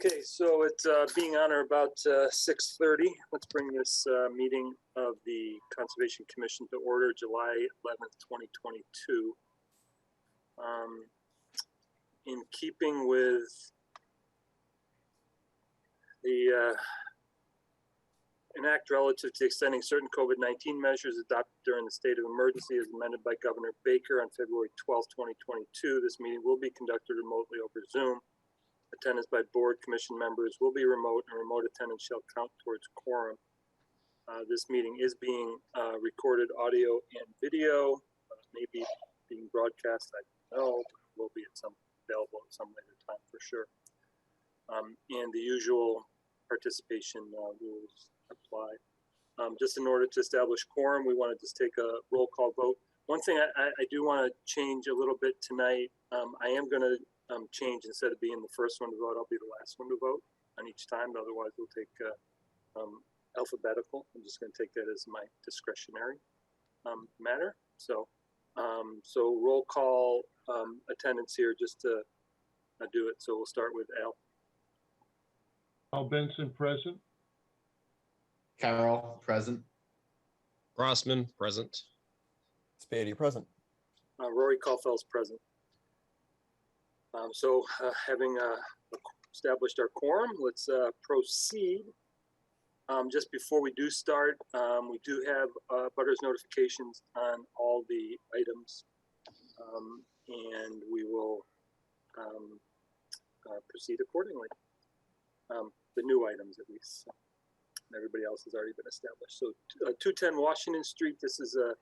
Okay, so it's being on or about 6:30. Let's bring this meeting of the Conservation Commission to order, July 11th, 2022. In keeping with the an act relative to extending certain COVID-19 measures adopted during the state of emergency as amended by Governor Baker on February 12th, 2022, this meeting will be conducted remotely over Zoom. Attendance by board commission members will be remote, and remote attendance shall count towards quorum. This meeting is being recorded audio and video, maybe being broadcast, I don't know, will be available at some later time for sure. And the usual participation rules apply. Just in order to establish quorum, we want to just take a roll call vote. One thing I do want to change a little bit tonight. I am going to change, instead of being the first one to vote, I'll be the last one to vote on each time. Otherwise, we'll take alphabetical. I'm just going to take that as my discretionary matter. So, so roll call attendance here just to do it. So we'll start with Al. Al Benson, present. Carroll, present. Grossman, present. Spady, present. Rory Caulfield's present. So having established our quorum, let's proceed. Just before we do start, we do have butters notifications on all the items, and we will proceed accordingly. The new items, at least. Everybody else has already been established. So 210 Washington Street, this is a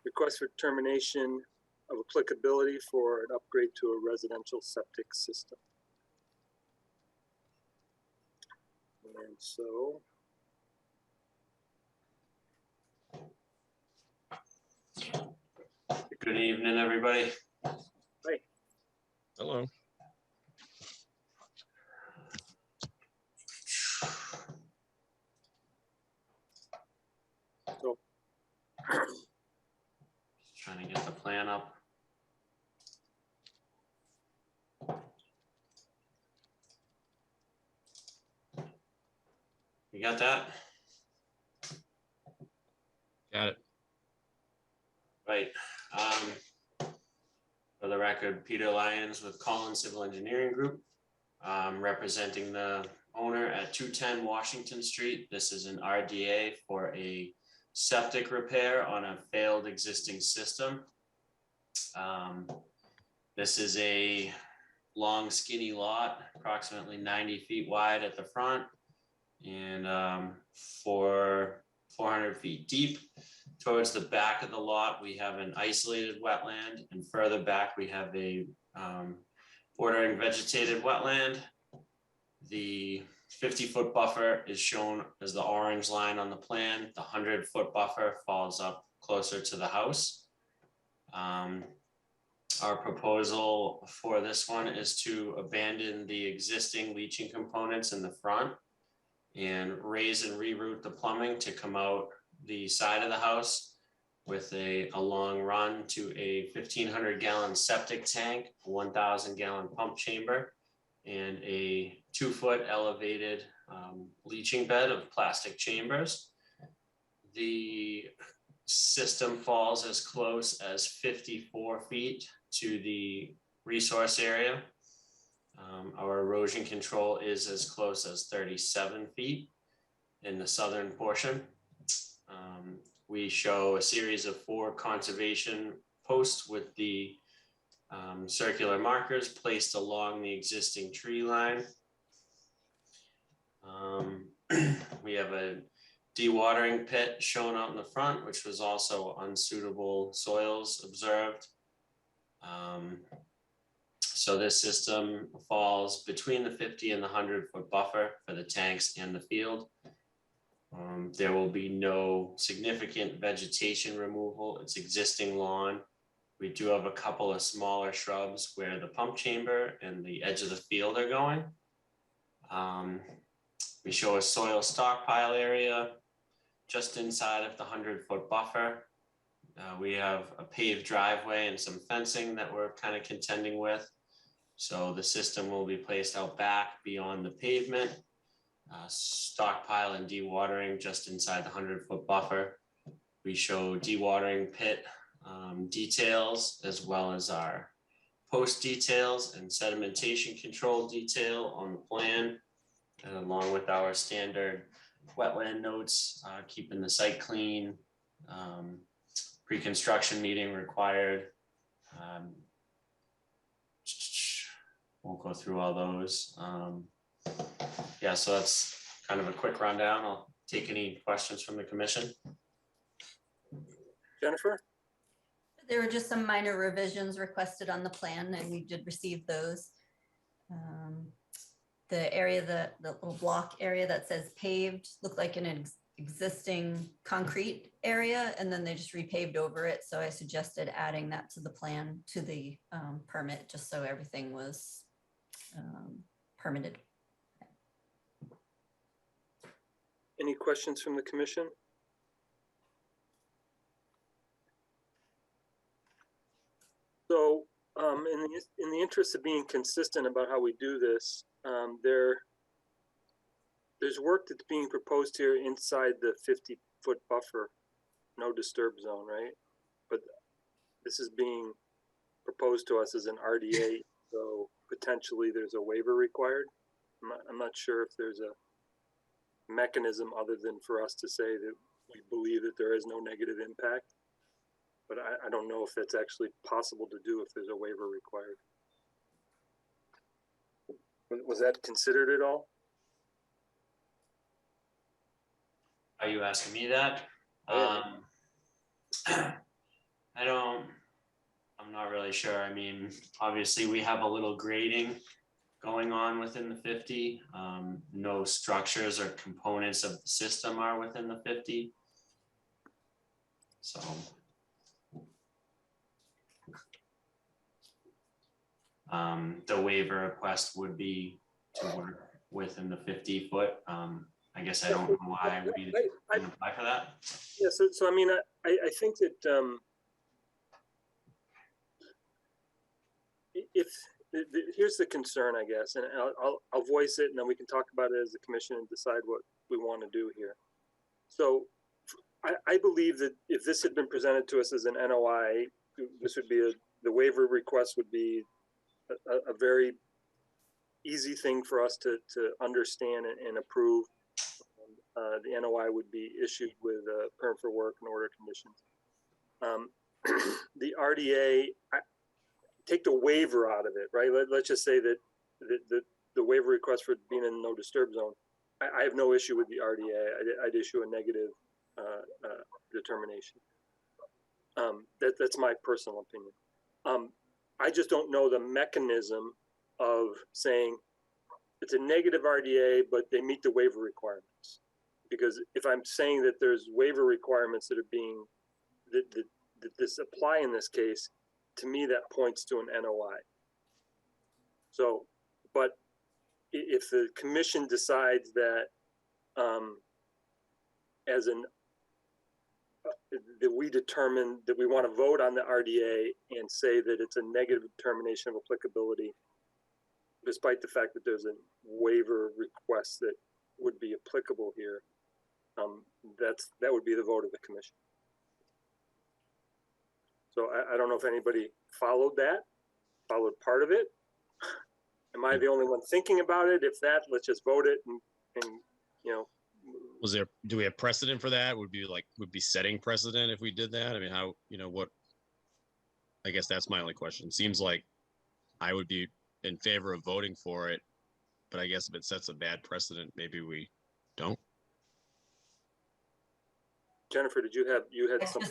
request for determination of applicability for an upgrade to a residential septic system. And so, good evening, everybody. hi. Hello. So, Just trying to get the plan up. You got that? Got it. Right. For the record, Peter Lyons with Collins Civil Engineering Group, representing the owner at 210 Washington Street. This is an RDA for a septic repair on a failed existing system. This is a long, skinny lot, approximately 90 feet wide at the front and 400 feet deep. Towards the back of the lot, we have an isolated wetland, and further back, we have a bordering vegetated wetland. The 50-foot buffer is shown as the orange line on the plan. The 100-foot buffer falls up closer to the house. Our proposal for this one is to abandon the existing leaching components in the front and raise and reroute the plumbing to come out the side of the house with a long run to a 1,500 gallon septic tank, a 1,000 gallon pump chamber, and a 2-foot elevated leaching bed of plastic chambers. The system falls as close as 54 feet to the resource area. Our erosion control is as close as 37 feet in the southern portion. We show a series of 4 conservation posts with the circular markers placed along the existing tree line. We have a dewatering pit shown out in the front, which was also unsuitable soils observed. So this system falls between the 50 and the 100-foot buffer for the tanks and the field. There will be no significant vegetation removal. It's existing lawn. We do have a couple of smaller shrubs where the pump chamber and the edge of the field are going. We show a soil stockpile area just inside of the 100-foot buffer. We have a paved driveway and some fencing that we're kind of contending with. So the system will be placed out back beyond the pavement, stockpile and dewatering just inside the 100-foot buffer. We show dewatering pit details as well as our post details and sedimentation control detail on the plan, and along with our standard wetland notes, keeping the site clean, pre-construction meeting required. Won't go through all those. Yeah, so that's kind of a quick rundown. I'll take any questions from the commission. Jennifer? There were just some minor revisions requested on the plan, and we did receive those. The area, the little block area that says paved looked like an existing concrete area, and then they just repaved over it. So I suggested adding that to the plan, to the permit, just so everything was permitted. Any questions from the commission? So in the interest of being consistent about how we do this, there's work that's being proposed here inside the 50-foot buffer, no disturb zone, right? But this is being proposed to us as an RDA, so potentially there's a waiver required. I'm not sure if there's a mechanism other than for us to say that we believe that there is no negative impact. But I don't know if that's actually possible to do if there's a waiver required. Was that considered at all? Are you asking me that? I'm not really sure. I mean, obviously we have a little grading going on within the 50. No structures or components of the system are within the 50. So. The waiver request would be to work within the 50-foot. I guess I don't know why we didn't apply for that. Yeah, so I mean, I think that here's the concern, I guess, and I'll voice it, and then we can talk about it as a commission and decide what we want to do here. So I believe that if this had been presented to us as an NOI, this would be the waiver request would be a very easy thing for us to understand and approve. The NOI would be issued with a permit for work and order conditions. The RDA, take the waiver out of it, right? Let's just say that the waiver request for being in no disturb zone, I have no issue with the RDA. I'd issue a negative determination. That's my personal opinion. I just don't know the mechanism of saying it's a negative RDA, but they meet the waiver requirements. Because if I'm saying that there's waiver requirements that are being, that this apply in this case, to me that points to an NOI. So, but if the commission decides that that we determine that we want to vote on the RDA and say that it's a negative determination of applicability, despite the fact that there's a waiver request that would be applicable here, that would be the vote of the commission. So I don't know if anybody followed part of it. Am I the only one thinking about it? If that, let's just vote it and you know. Do we have precedent for that? Would be setting precedent if we did that? I mean, how, what, I guess that's my only question. Seems like I would be in favor of voting for it, but I guess if it sets a bad precedent, maybe we don't. Jennifer, you had some?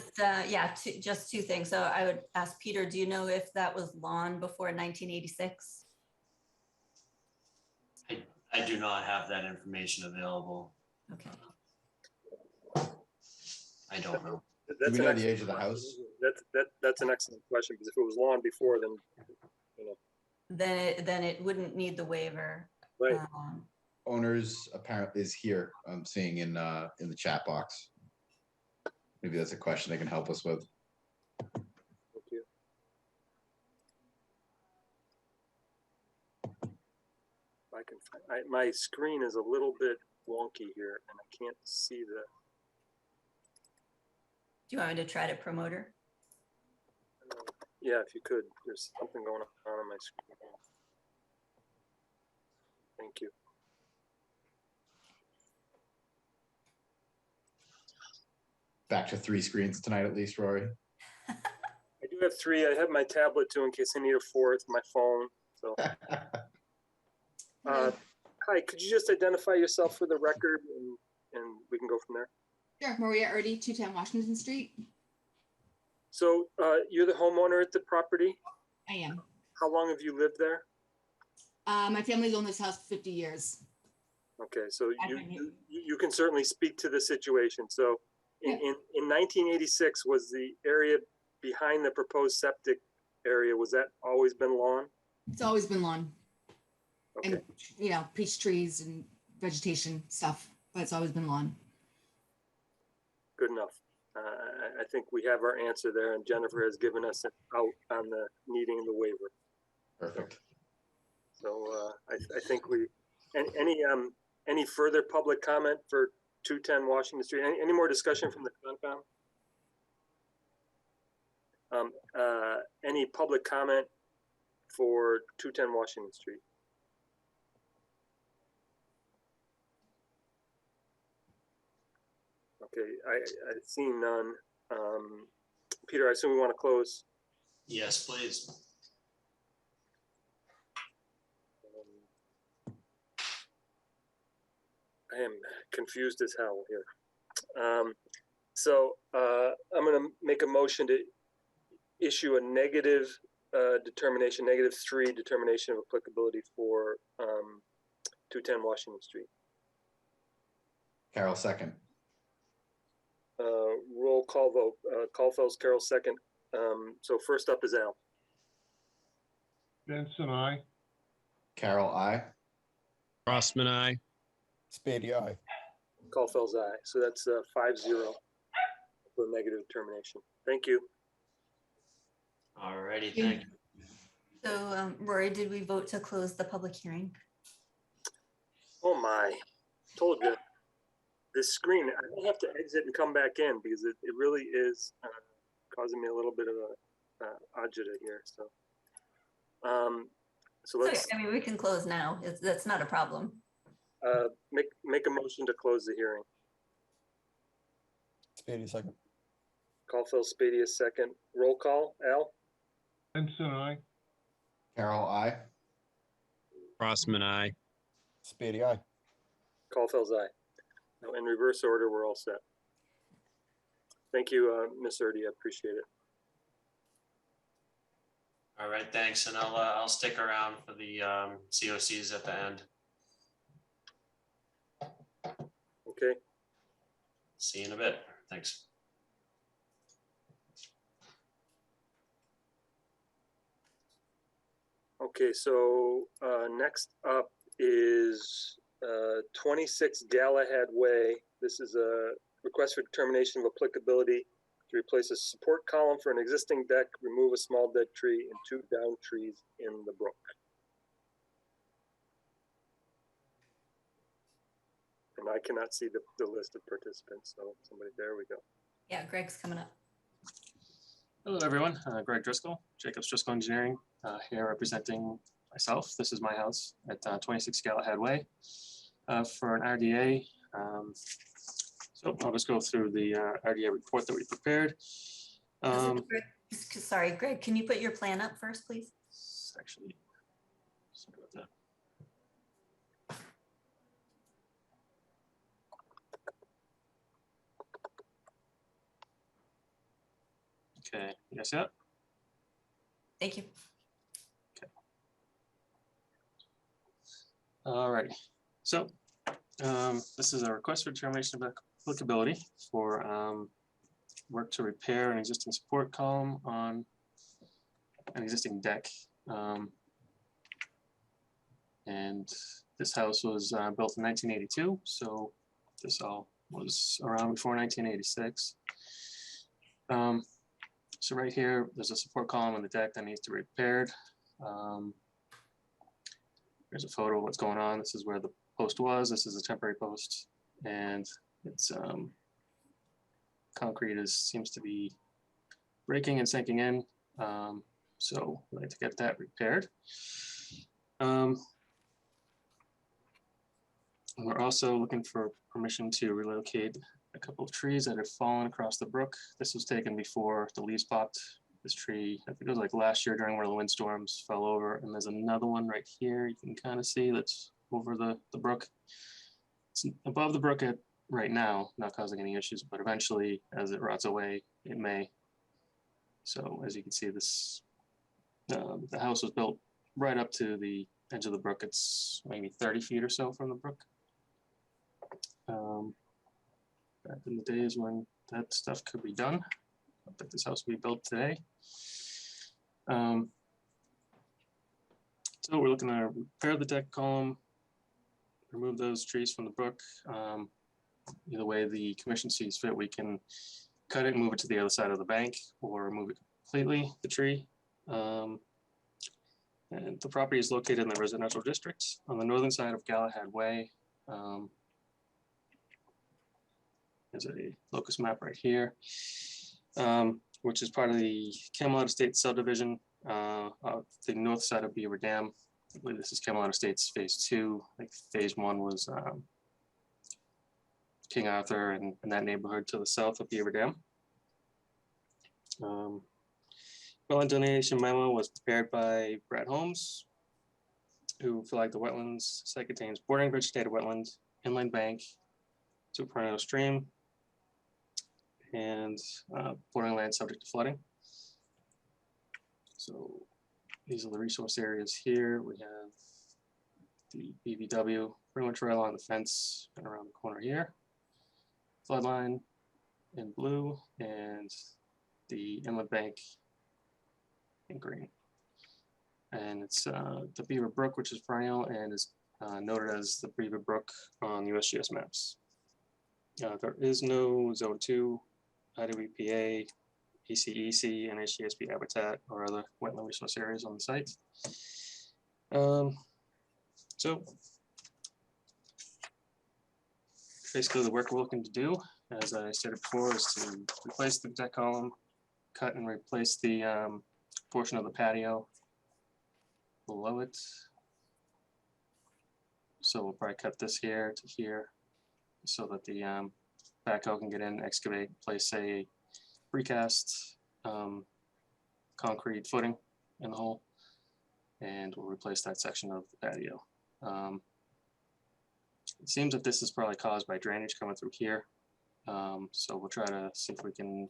Just two things. So I would ask Peter, do you know if that was lawn before 1986? I do not have that information available. Okay. I don't know. Do we know the age of the house? That's an excellent question, because if it was lawn before, then Then it wouldn't need the waiver. Right. Owners apparently is here. I'm seeing in the chat box. Maybe that's a question they can help us with. Thank you. can find, my screen is a little bit wonky here and I can't see the, Do you want me to try to promote her? yeah, if you could, there's something going on my screen. Thank you. Back to 3 screens tonight at least, Rory. I do have 3. I have my tablet too in case I need a 4th, my phone. So, hi, could you just identify yourself for the record and we can go from there? Sure, Maria Erdy, 210 Washington Street. So you're the homeowner at the property? I am. How long have you lived there? My family's owned this house for 50 years. Okay, so I've been you can certainly speak to the situation. So in 1986, was the area behind the proposed septic area, was that always been lawn? It's always been lawn Okay, and, you know, peach trees and vegetation stuff, but it's always been lawn. good enough. I think we have our answer there, and Jennifer has given us an out on the needing the waiver. Perfect. So I think we, and any further public comment for 210 Washington Street? Any more discussion from the Concom? Any public comment for 210 Washington Street? Okay, I've seen none. Peter, I assume we want to close. Yes, please. I am confused as hell here. So I'm going to make a motion to issue a negative determination, -3 determination of applicability for 210 Washington Street. Carol, second. Roll call vote. Caulfield's Carol second. So first up is Al. Benson, I. Carol, I. Crossman, I. Spady, aye. Caulfield's aye. So that's 5-0 for negative determination. Thank you. All righty, thank you. So Rory, did we vote to close the public hearing? Oh my, told you. This screen, I may have to exit and come back in because it really is causing me a little bit of a agita here. So, so let's I mean, we can close now. That's not a problem. make a motion to close the hearing. Spady, second. Caulfield Spady is second. Roll call. Al? Benson, I. Carol, I. Crossman, I. Spady, aye. Caulfield's aye. Now, in reverse order, we're all set. Thank you, Ms. Erdy. I appreciate it. All right, thanks, and I'll stick around for the COCs at the end. Okay. See you in a bit. Thanks. Okay, so next up is 26 Galahad Way. This is a request for determination of applicability to replace a support column for an existing deck, remove a small dead tree and 2 down trees in the brook. And I cannot see the list of participants, so somebody, there we go. Yeah, Greg's coming up. Hello, everyone. Greg Driscoll, Jacobs Driscoll Engineering, here representing myself. This is my house at 26 Galahad Way for an RDA. So I'll just go through the RDA report that we prepared. Sorry, Greg, can you put your plan up first, please? Actually, sorry about that. Okay, you guys see that? Thank you. All right, so this is a request for determination of applicability for work to repair an existing support column on an existing deck. And this house was built in 1982, so this all was around before 1986. So right here, there's a support column on the deck that needs to be repaired. Here's a photo of what's going on. This is where the post was. This is a temporary post, and it's concrete seems to be breaking and sinking in. So we'd like to get that repaired. We're also looking for permission to relocate a couple of trees that had fallen across the brook. This was taken before the leaves popped. This tree, I think it was like last year during one of the windstorms, fell over. And there's another one right here you can kind of see that's over the brook. It's above the brook right now, not causing any issues, but eventually as it rots away, it may. So as you can see, this the house was built right up to the edge of the brook. It's maybe 30 feet or so from the brook. Back in the days when that stuff could be done. I think this house will be built today. So we're looking to repair the deck column, remove those trees from the brook. Either way the commission sees fit, we can cut it and move it to the other side of the bank or remove it completely, the tree. And the property is located in the residential district on the northern side of Galahad Way. There's a locus map right here, which is part of the Camelot Estates subdivision of the north side of Beaver Dam. I believe this is Camelot Estates Phase 2. I think Phase 1 was King Arthur and that neighborhood to the south of Beaver Dam. Wetland delineation memo was prepared by Brad Holmes, who flagged the wetlands. Site contains bordering vegetated wetland, inland bank, to a perennial stream, and bordering land subject to flooding. So these are the resource areas here. We have the BVW pretty much right along the fence and around the corner here. Flood line in blue and the inlet bank in green. And it's the Beaver Brook, which is perennial and is noted as the Beaver Brook on USGS maps. There is no Zone 2, IWPA, ECEC, and HGSP habitat or other wetland resource areas on the site. So basically the work we're looking to do, as I stated before, is to replace the deck column, cut and replace the portion of the patio below it. So we'll probably cut this here to here so that the backhoe can get in, excavate, place a precast concrete footing in the hole, and we'll replace that section of the patio. It seems that this is probably caused by drainage coming through here. So we'll try to see if we can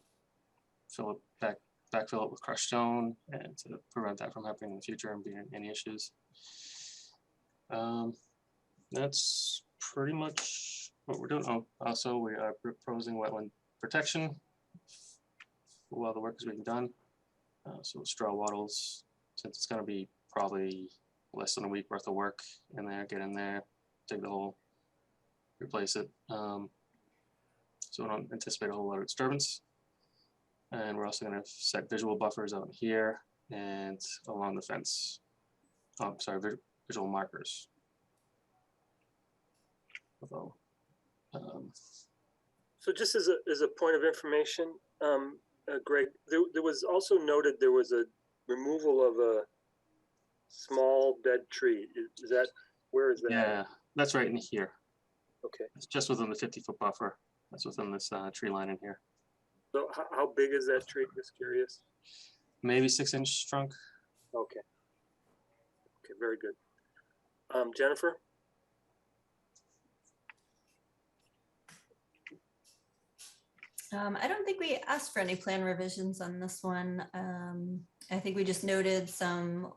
fill it backfill it with crushed stone and to prevent that from happening in the future and being any issues. That's pretty much what we're doing. Oh, also we are proposing wetland protection while the work is being done. So straw wattles, since it's going to be probably less than a week worth of work in there, get in there, dig the hole, replace it. So we don't anticipate a whole lot of disturbance. And we're also going to set visual buffers out here and along the fence. Oh, sorry, visual markers. Although, So just as a point of information, Greg, there was also noted there was a removal of a small dead tree. Is that, where is that? yeah, that's right in here. Okay. It's just within the 50-foot buffer. That's within this tree line in here. So how big is that tree? Just curious. Maybe 6-inch trunk. Okay. Okay, very good. Jennifer? I don't think we asked for any plan revisions on this one. I think we just noted an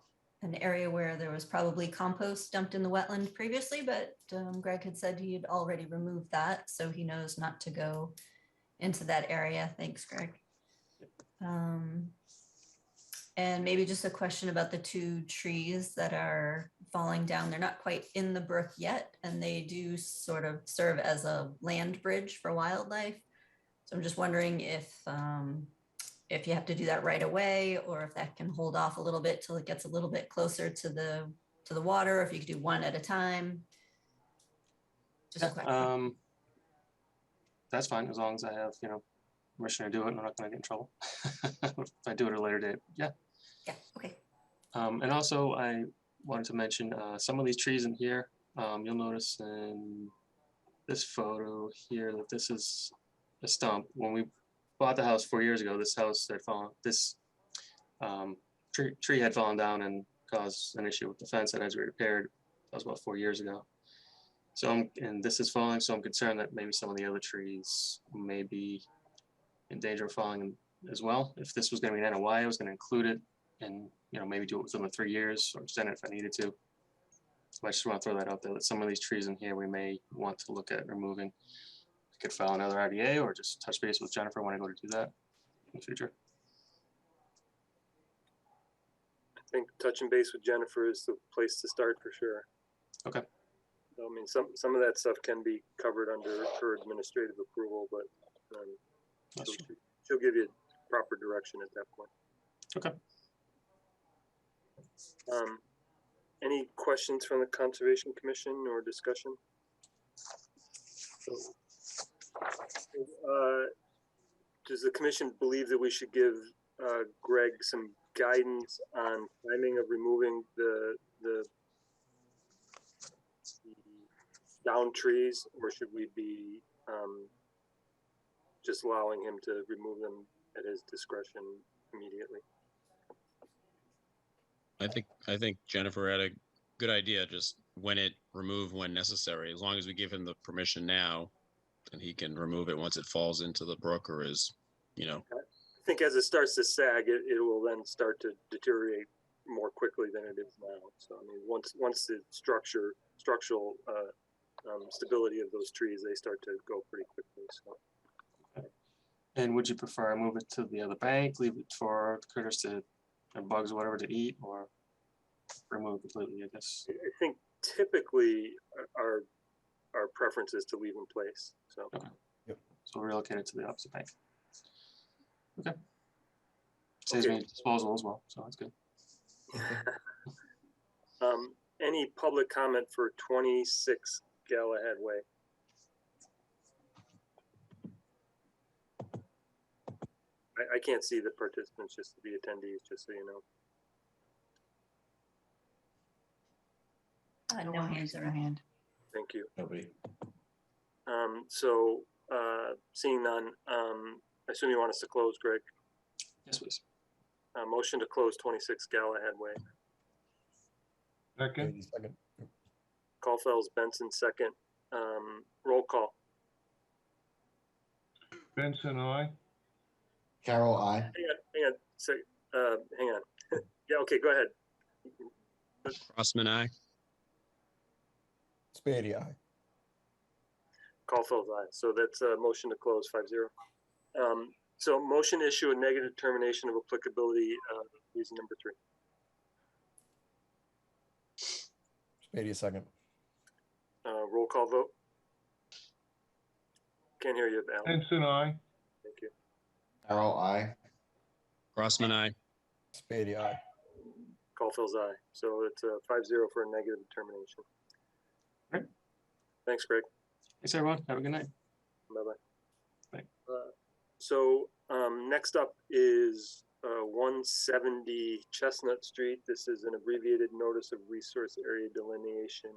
area where there was probably compost dumped in the wetland previously, but Greg had said he had already removed that, so he knows not to go into that area. Thanks, Greg. And maybe just a question about the 2 trees that are falling down. They're not quite in the brook yet, and they do sort of serve as a land bridge for wildlife. So I'm just wondering if you have to do that right away, or if that can hold off a little bit till it gets a little bit closer to the to the water, or if you could do one at a time. Just a question. That's fine, as long as I have, permission to do it, and I'm not gonna get in trouble. If I do it at a later date, yeah. Yeah, okay. And also I wanted to mention, some of these trees in here, you'll notice in this photo here that this is a stump. When we bought the house 4 years ago, this house had fallen, this tree had fallen down and caused an issue with the fence that had to be repaired. That was about 4 years ago. So and this is falling, so I'm concerned that maybe some of the other trees may be in danger of falling as well. If this was gonna be an NOI, I was gonna include it and, maybe do it within the 3 years or extend it if I needed to. So I just want to throw that out there, that some of these trees in here we may want to look at removing. I could file another RDA or just touch base with Jennifer when I go to do that in the future. I think touching base with Jennifer is the place to start for sure. Okay. I mean, some of that stuff can be covered under her administrative approval, but she'll give you proper direction at that point. Okay. Any questions from the Conservation Commission or discussion? Does the commission believe that we should give Greg some guidance on timing of removing the down trees, or should we be just allowing him to remove them at his discretion immediately? I think Jennifer had a good idea. Just remove when necessary. As long as we give him the permission now, then he can remove it once it falls into the brook or is, I think as it starts to sag, it will then start to deteriorate more quickly than it is now. So I mean, once the structural stability of those trees, they start to go pretty quickly. So. And would you prefer I move it to the other bank, leave it for the critters to, bugs or whatever to eat, or remove it completely, I guess? I think typically our preference is to leave in place. So. Okay. Yep. So relocate it to the opposite bank. Okay. Saves me disposal as well, so that's good. Any public comment for 26 Galahad Way? I can't see the participants, just the attendees, just so you know. No hands are hand. Thank you. Nobody. So seeing none, I assume you want us to close, Greg? Yes, please. Motion to close 26 Galahad Way. Second, Katie, second. Caulfield's Benson, second. Roll call. Benson, I. Carol, I. Hang on. So, hang on. Yeah, okay, go ahead. Crossman, aye. Spady, aye. Caulfield's aye. So that's a motion to close 5-0. So motion to issue a negative determination of applicability, reason number 3. Spady, second. Roll call vote. Can't hear you, Alan. Benson, I. Thank you. Carol, I. Crossman, aye. Spady, aye. Caulfield's aye. So it's a 5-0 for a negative determination. Great. Thanks, Greg. Thanks, everyone. Have a good night. Bye-bye. Bye. So next up is 170 Chestnut Street. This is an abbreviated notice of resource area delineation.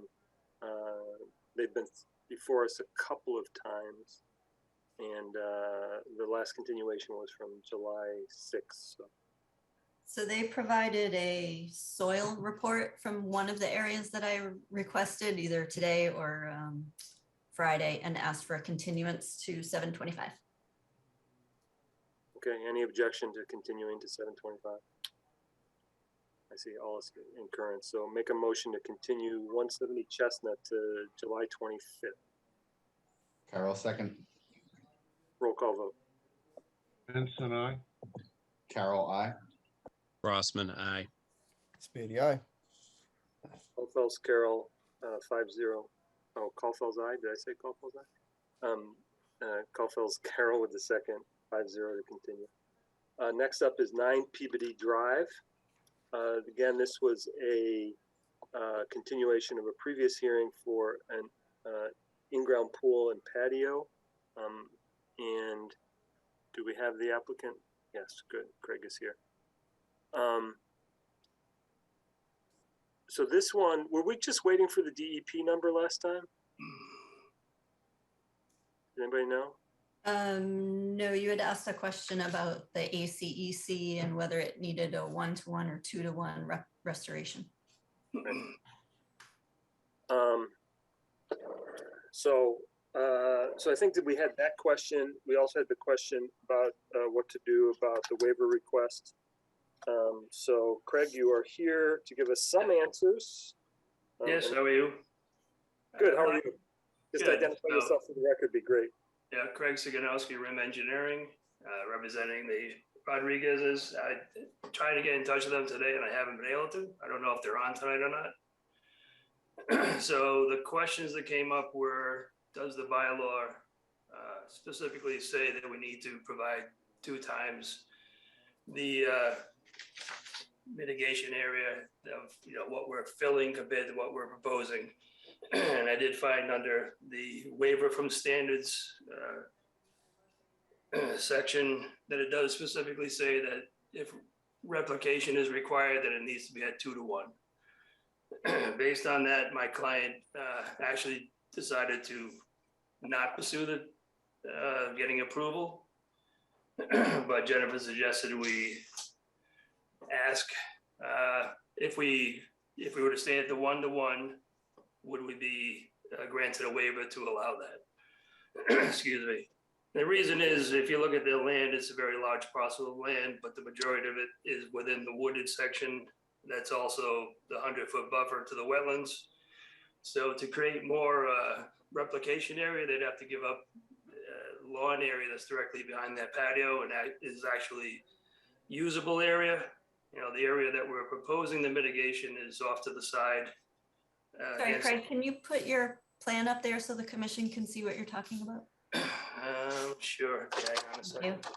They've been before us a couple of times, and the last continuation was from July 6th. So they provided a soil report from one of the areas that I requested either today or Friday, and asked for a continuance to 7/25. Okay, any objection to continuing to 7/25? I see all is in current. So make a motion to continue 170 Chestnut to July 25th. Carol, second. Roll call vote. Benson, I. Carol, I. Crossman, aye. Spady, aye. Caulfield's Carol, 5-0. Oh, Caulfield's aye. Did I say Caulfield's aye? Caulfield's Carol with the second, 5-0 to continue. Next up is 9 Peabody Drive. Again, this was a continuation of a previous hearing for an in-ground pool and patio. And do we have the applicant? Yes, good. Craig is here. So this one, were we just waiting for the DEP number last time? Does anybody know? No, you had asked a question about the ACEC and whether it needed a 1-to-1 or 2-to-1 restoration. So I think that we had that question. We also had the question about what to do about the waiver request. So Craig, you are here to give us some answers. Yes, how are you? Good, how are you? Just Good. identify So- yourself for the record, be great. Yeah, Craig Siganowski, Rim Engineering, representing the Rodriguez's. I tried to get in touch with them today and I haven't been able to. I don't know if they're on tonight or not. So the questions that came up were, does the bylaw specifically say that we need to provide 2 times the mitigation area of, what we're filling compared to what we're proposing? And I did find under the waiver from standards section that it does specifically say that if replication is required, then it needs to be at 2-to-1. Based on that, my client actually decided to not pursue the getting approval. But Jennifer suggested we ask if we were to stay at the 1-to-1, would we be granted a waiver to allow that? Excuse me. The reason is, if you look at the land, it's a very large parcel of land, but the majority of it is within the wooded section. That's also the 100-foot buffer to the wetlands. So to create more replication area, they'd have to give up lawn area that's directly behind that patio, and that is actually usable area. The area that we're proposing the mitigation is off to the side. Sorry, Craig, can you put your plan up there so the commission can see what you're talking about? Sure. Yeah, hang on a Thank you. second.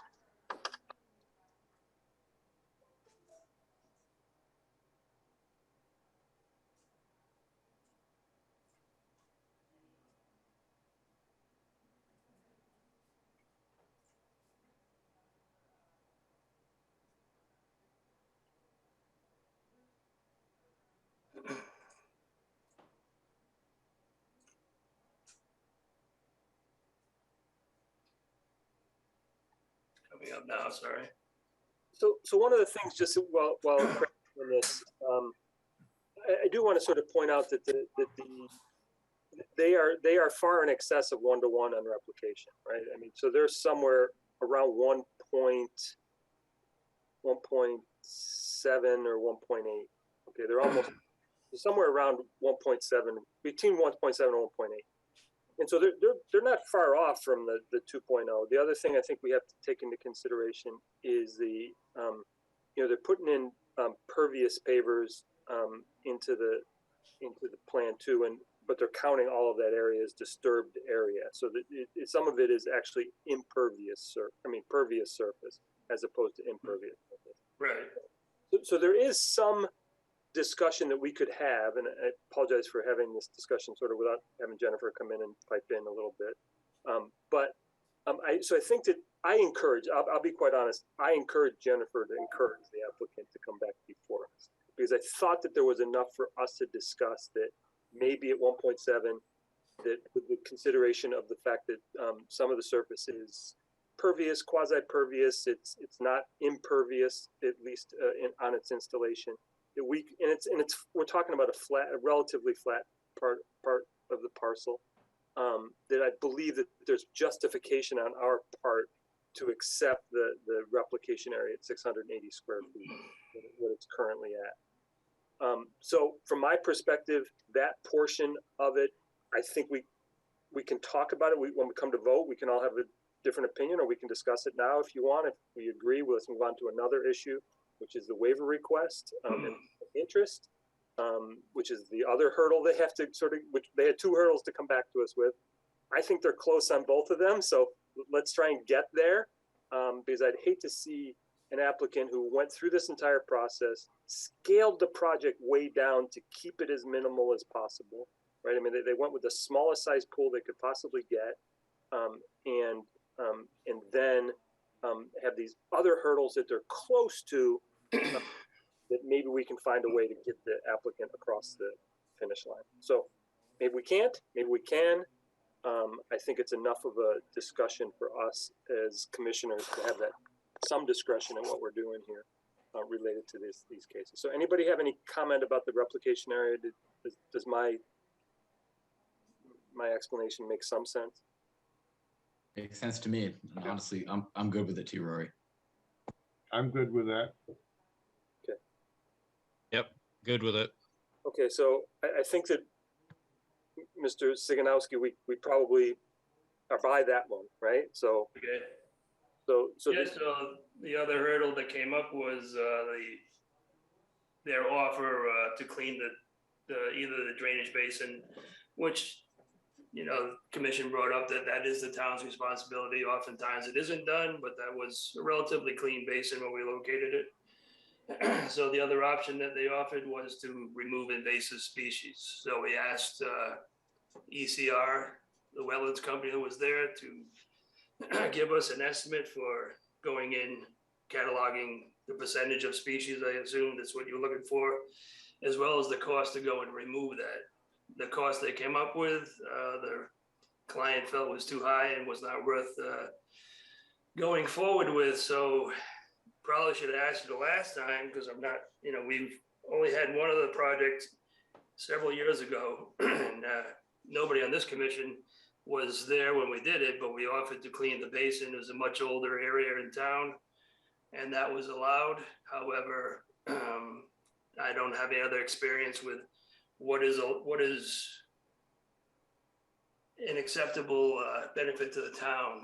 Coming up now, sorry. So one of the things, just while Craig on this, I do want to sort of point out that they are far in excess of 1-to-1 on replication, right? I mean, so they're somewhere around 1.7 or 1.8. Okay, they're almost somewhere around 1.7, between 1.7 and 1.8. And so they're not far off from the 2.0. The other thing I think we have to take into consideration is they're putting in pervious pavers into the plan too, but they're counting all of that area as disturbed area. So that some of it is actually pervious surface as opposed to impervious surface. Right. So there is some discussion that we could have, and I apologize for having this discussion sort of without having Jennifer come in and pipe in a little bit. So I think that I encourage, I'll be quite honest, I encourage Jennifer to encourage the applicant to come back before us, because I thought that there was enough for us to discuss that maybe at 1.7, that with the consideration of the fact that some of the surface is pervious, quasi-pervious, it's not impervious, at least on its installation. We're talking about a relatively flat part of the parcel. That I believe that there's justification on our part to accept the replication area at 680 square feet, what it's currently at. So from my perspective, that portion of it, I think we can talk about it. When we come to vote, we can all have a different opinion, or we can discuss it now if you want. If we agree, let's move on to another issue, which is the waiver request and interest, which is the other hurdle they have to which they had 2 hurdles to come back to us with. I think they're close on both of them, so let's try and get there, because I'd hate to see an applicant who went through this entire process, scaled the project way down to keep it as minimal as possible, right? I mean, they went with the smallest size pool they could possibly get, and then have these other hurdles that they're close to, that maybe we can find a way to get the applicant across the finish line. So maybe we can't, maybe we can. I think it's enough of a discussion for us as commissioners to have that some discretion in what we're doing here related to these cases. So anybody have any comment about the replication area? Does my explanation make some sense? Makes sense to me. And honestly, I'm good with it too, Rory. I'm good with that. Yep, good with it. Okay, so I think that Mr. Siganowski, we probably are by that one, right? So Okay. so Yeah, so the other hurdle that came up was their offer to clean either the drainage basin, which, you know, commission brought up that is the town's responsibility. Oftentimes it isn't done, but that was a relatively clean basin when we located it. So the other option that they offered was to remove invasive species. So we asked ECR, the wetlands company that was there, to give us an estimate for going in, cataloging the percentage of species. I assume that's what you're looking for, as well as the cost to go and remove that. The cost they came up with, the client felt was too high and was not worth going forward with. So probably should have asked you the last time, because I'm not, you know, we've only had one other project several years ago, and nobody on this commission was there when we did it, but we offered to clean the basin. It was a much older area in town, and that was allowed. However, I don't have any other experience with what is an acceptable benefit to the town.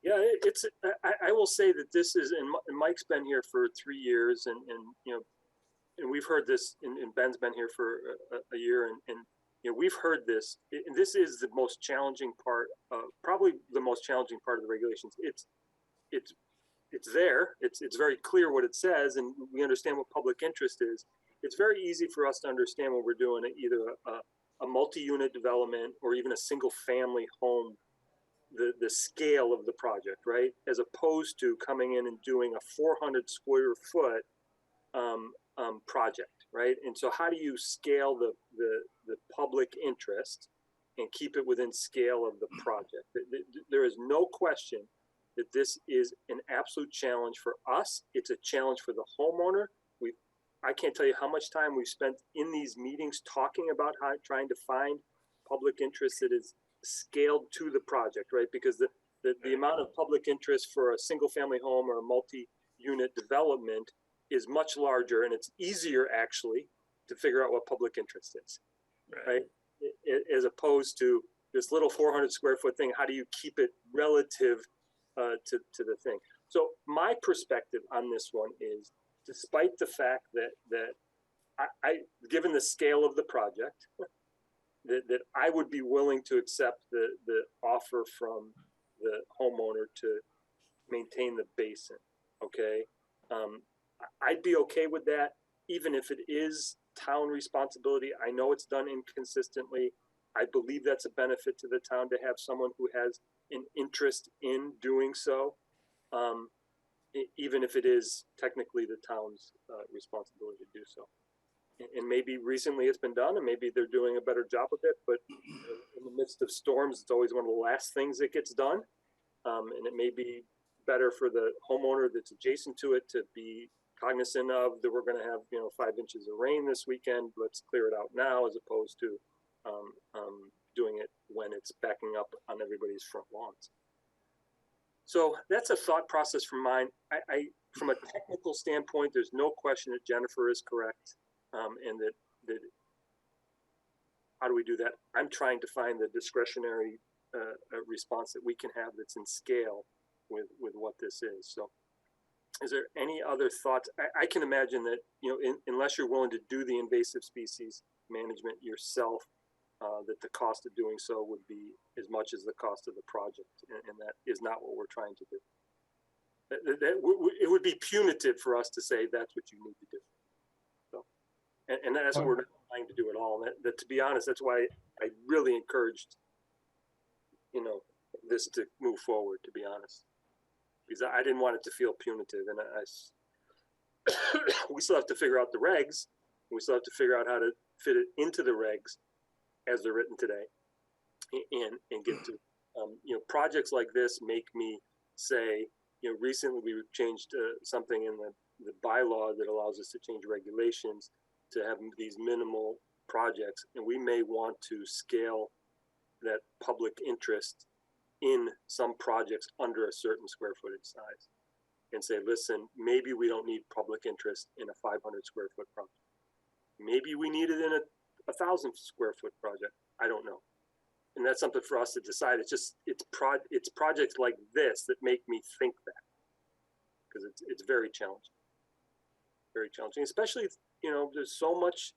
yeah, I will say that this is, and Mike's been here for 3 years, and you know, and we've heard this, and Ben's been here for a year, and you know, we've heard this, and this is the most challenging part, probably the most challenging part of the regulations. It's there. It's very clear what it says, and we understand what public interest is. It's very easy for us to understand what we're doing, either a multi-unit development or even a single-family home, the scale of the project, right? As opposed to coming in and doing a 400 square foot project, right? And so how do you scale the public interest and keep it within scale of the project? There is no question that this is an absolute challenge for us. It's a challenge for the homeowner. I can't tell you how much time we've spent in these meetings talking about how trying to find public interest that is scaled to the project, right? Because the amount of public interest for a single family home or a multi-unit development is much larger, and it's easier actually to figure out what public interest is, right? As opposed to this little 400 square foot thing. How do you keep it relative to the thing? So my perspective on this one is, despite the fact that I given the scale of the project, that I would be willing to accept the offer from the homeowner to maintain the basin, okay? I'd be okay with that, even if it is town responsibility. I know it's done inconsistently. I believe that's a benefit to the town to have someone who has an interest in doing so, even if it is technically the town's responsibility to do so. And maybe recently it's been done, and maybe they're doing a better job of it, but in the midst of storms, it's always one of the last things that gets done. And it may be better for the homeowner that's adjacent to it to be cognizant of that we're going to have, 5 inches of rain this weekend. Let's clear it out now, as opposed to doing it when it's backing up on everybody's front lawns. So that's a thought process from mine. I from a technical standpoint, there's no question that Jennifer is correct, and that how do we do that? I'm trying to find the discretionary response that we can have that's in scale with what this is. So is there any other thoughts? I can imagine that, unless you're willing to do the invasive species management yourself, that the cost of doing so would be as much as the cost of the project. And that is not what we're trying to do. It would be punitive for us to say that's what you need to do. So, and that's what we're not trying to do at all. And that, to be honest, that's why I really encouraged, this to move forward, to be honest, because I didn't want it to feel punitive. And we still have to figure out the regs. We still have to figure out how to fit it into the regs as they're written today, and get to, projects like this make me say, recently we changed something in the bylaw that allows us to change regulations to have these minimal projects, and we may want to scale that public interest in some projects under a certain square footage size, and say, listen, maybe we don't need public interest in a 500 square foot project. Maybe we need it in a 1,000 square foot project. I don't know. And that's something for us to decide. It's projects like this that make me think that, because it's very challenging, especially, there's so much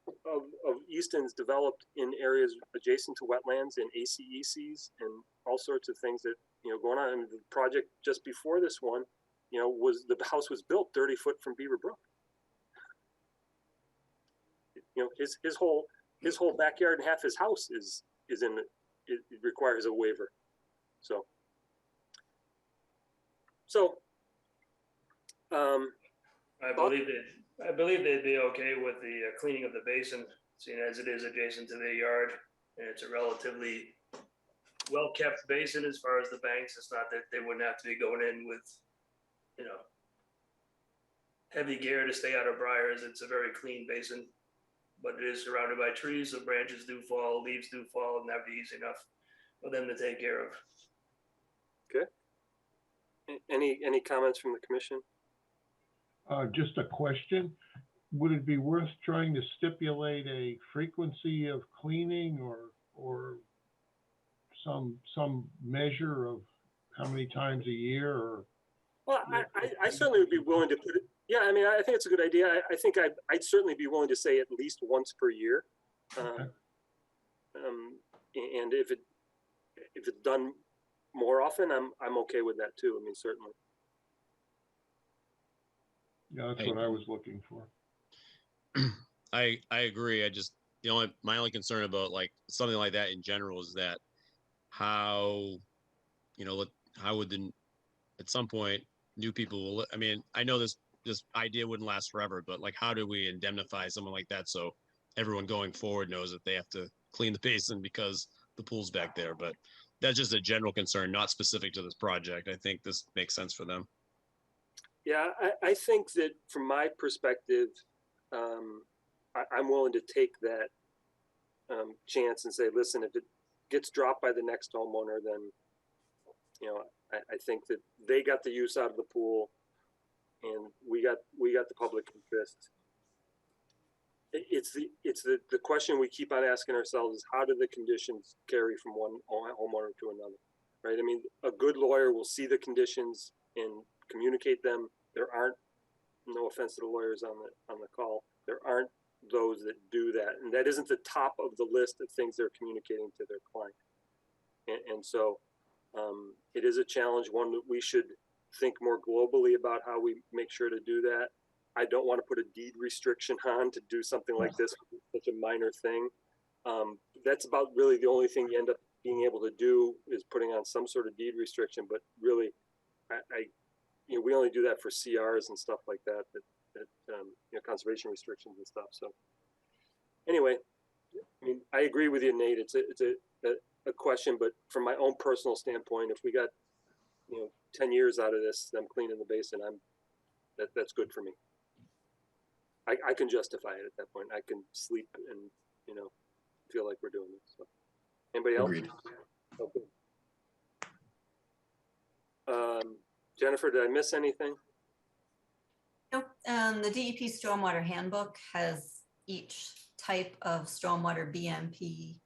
of Easton's developed in areas adjacent to wetlands and ACECs and all sorts of things that, going on. And the project just before this one, the house was built 30 foot from Beaver Brook. His whole backyard and half his house is in it requires a waiver. So I believe they'd be okay with the cleaning of the basin, seeing as it is adjacent to their yard, and it's a relatively well-kept basin as far as the banks. It's not that they wouldn't have to be going in with, heavy gear to stay out of briars. It's a very clean basin, but it is surrounded by trees, so branches do fall, leaves do fall, and that'd be easy enough for them to take care of. Okay. Any comments from the commission? Just a question. Would it be worth trying to stipulate a frequency of cleaning or some measure of how many times a year? Or well, I certainly would be willing to put it. Yeah, I mean, I think it's a good idea. I think I'd certainly be willing to say at least once per year. Okay. And if it's done more often, I'm okay with that too. I mean, certainly. Yeah, that's what I was looking for. I agree. My only concern about like something like that in general is that how would at some point new people will, I mean, I know this idea wouldn't last forever, but like, how do we indemnify someone like that so everyone going forward knows that they have to clean the basin because the pool's back there? But that's just a general concern, not specific to this project. I think this makes sense for them. Yeah, I think that from my perspective, I'm willing to take that chance and say, listen, if it gets dropped by the next homeowner, then, I think that they got the use out of the pool, and we got the public interest. It's the question we keep on asking ourselves is, how do the conditions carry from one homeowner to another, right? I mean, a good lawyer will see the conditions and communicate them. There aren't, no offense to the lawyers on the call, there aren't those that do that, and that isn't the top of the list of things they're communicating to their client. And so it is a challenge, one that we should think more globally about how we make sure to do that. I don't want to put a deed restriction on to do something like this, such a minor thing. That's about really the only thing you end up being able to do, is putting on some sort of deed restriction. But really, we only do that for CRs and stuff like that, conservation restrictions and stuff. So anyway, I mean, I agree with you, Nate. It's a question, but from my own personal standpoint, if we got 10 years out of this, them cleaning the basin, that's good for me. I can justify it at that point. I can sleep and feel like we're doing this. So. Anybody else? Agreed. Okay. Jennifer, did I miss anything? Nope. The DEP Stormwater Handbook has each type of stormwater BMP,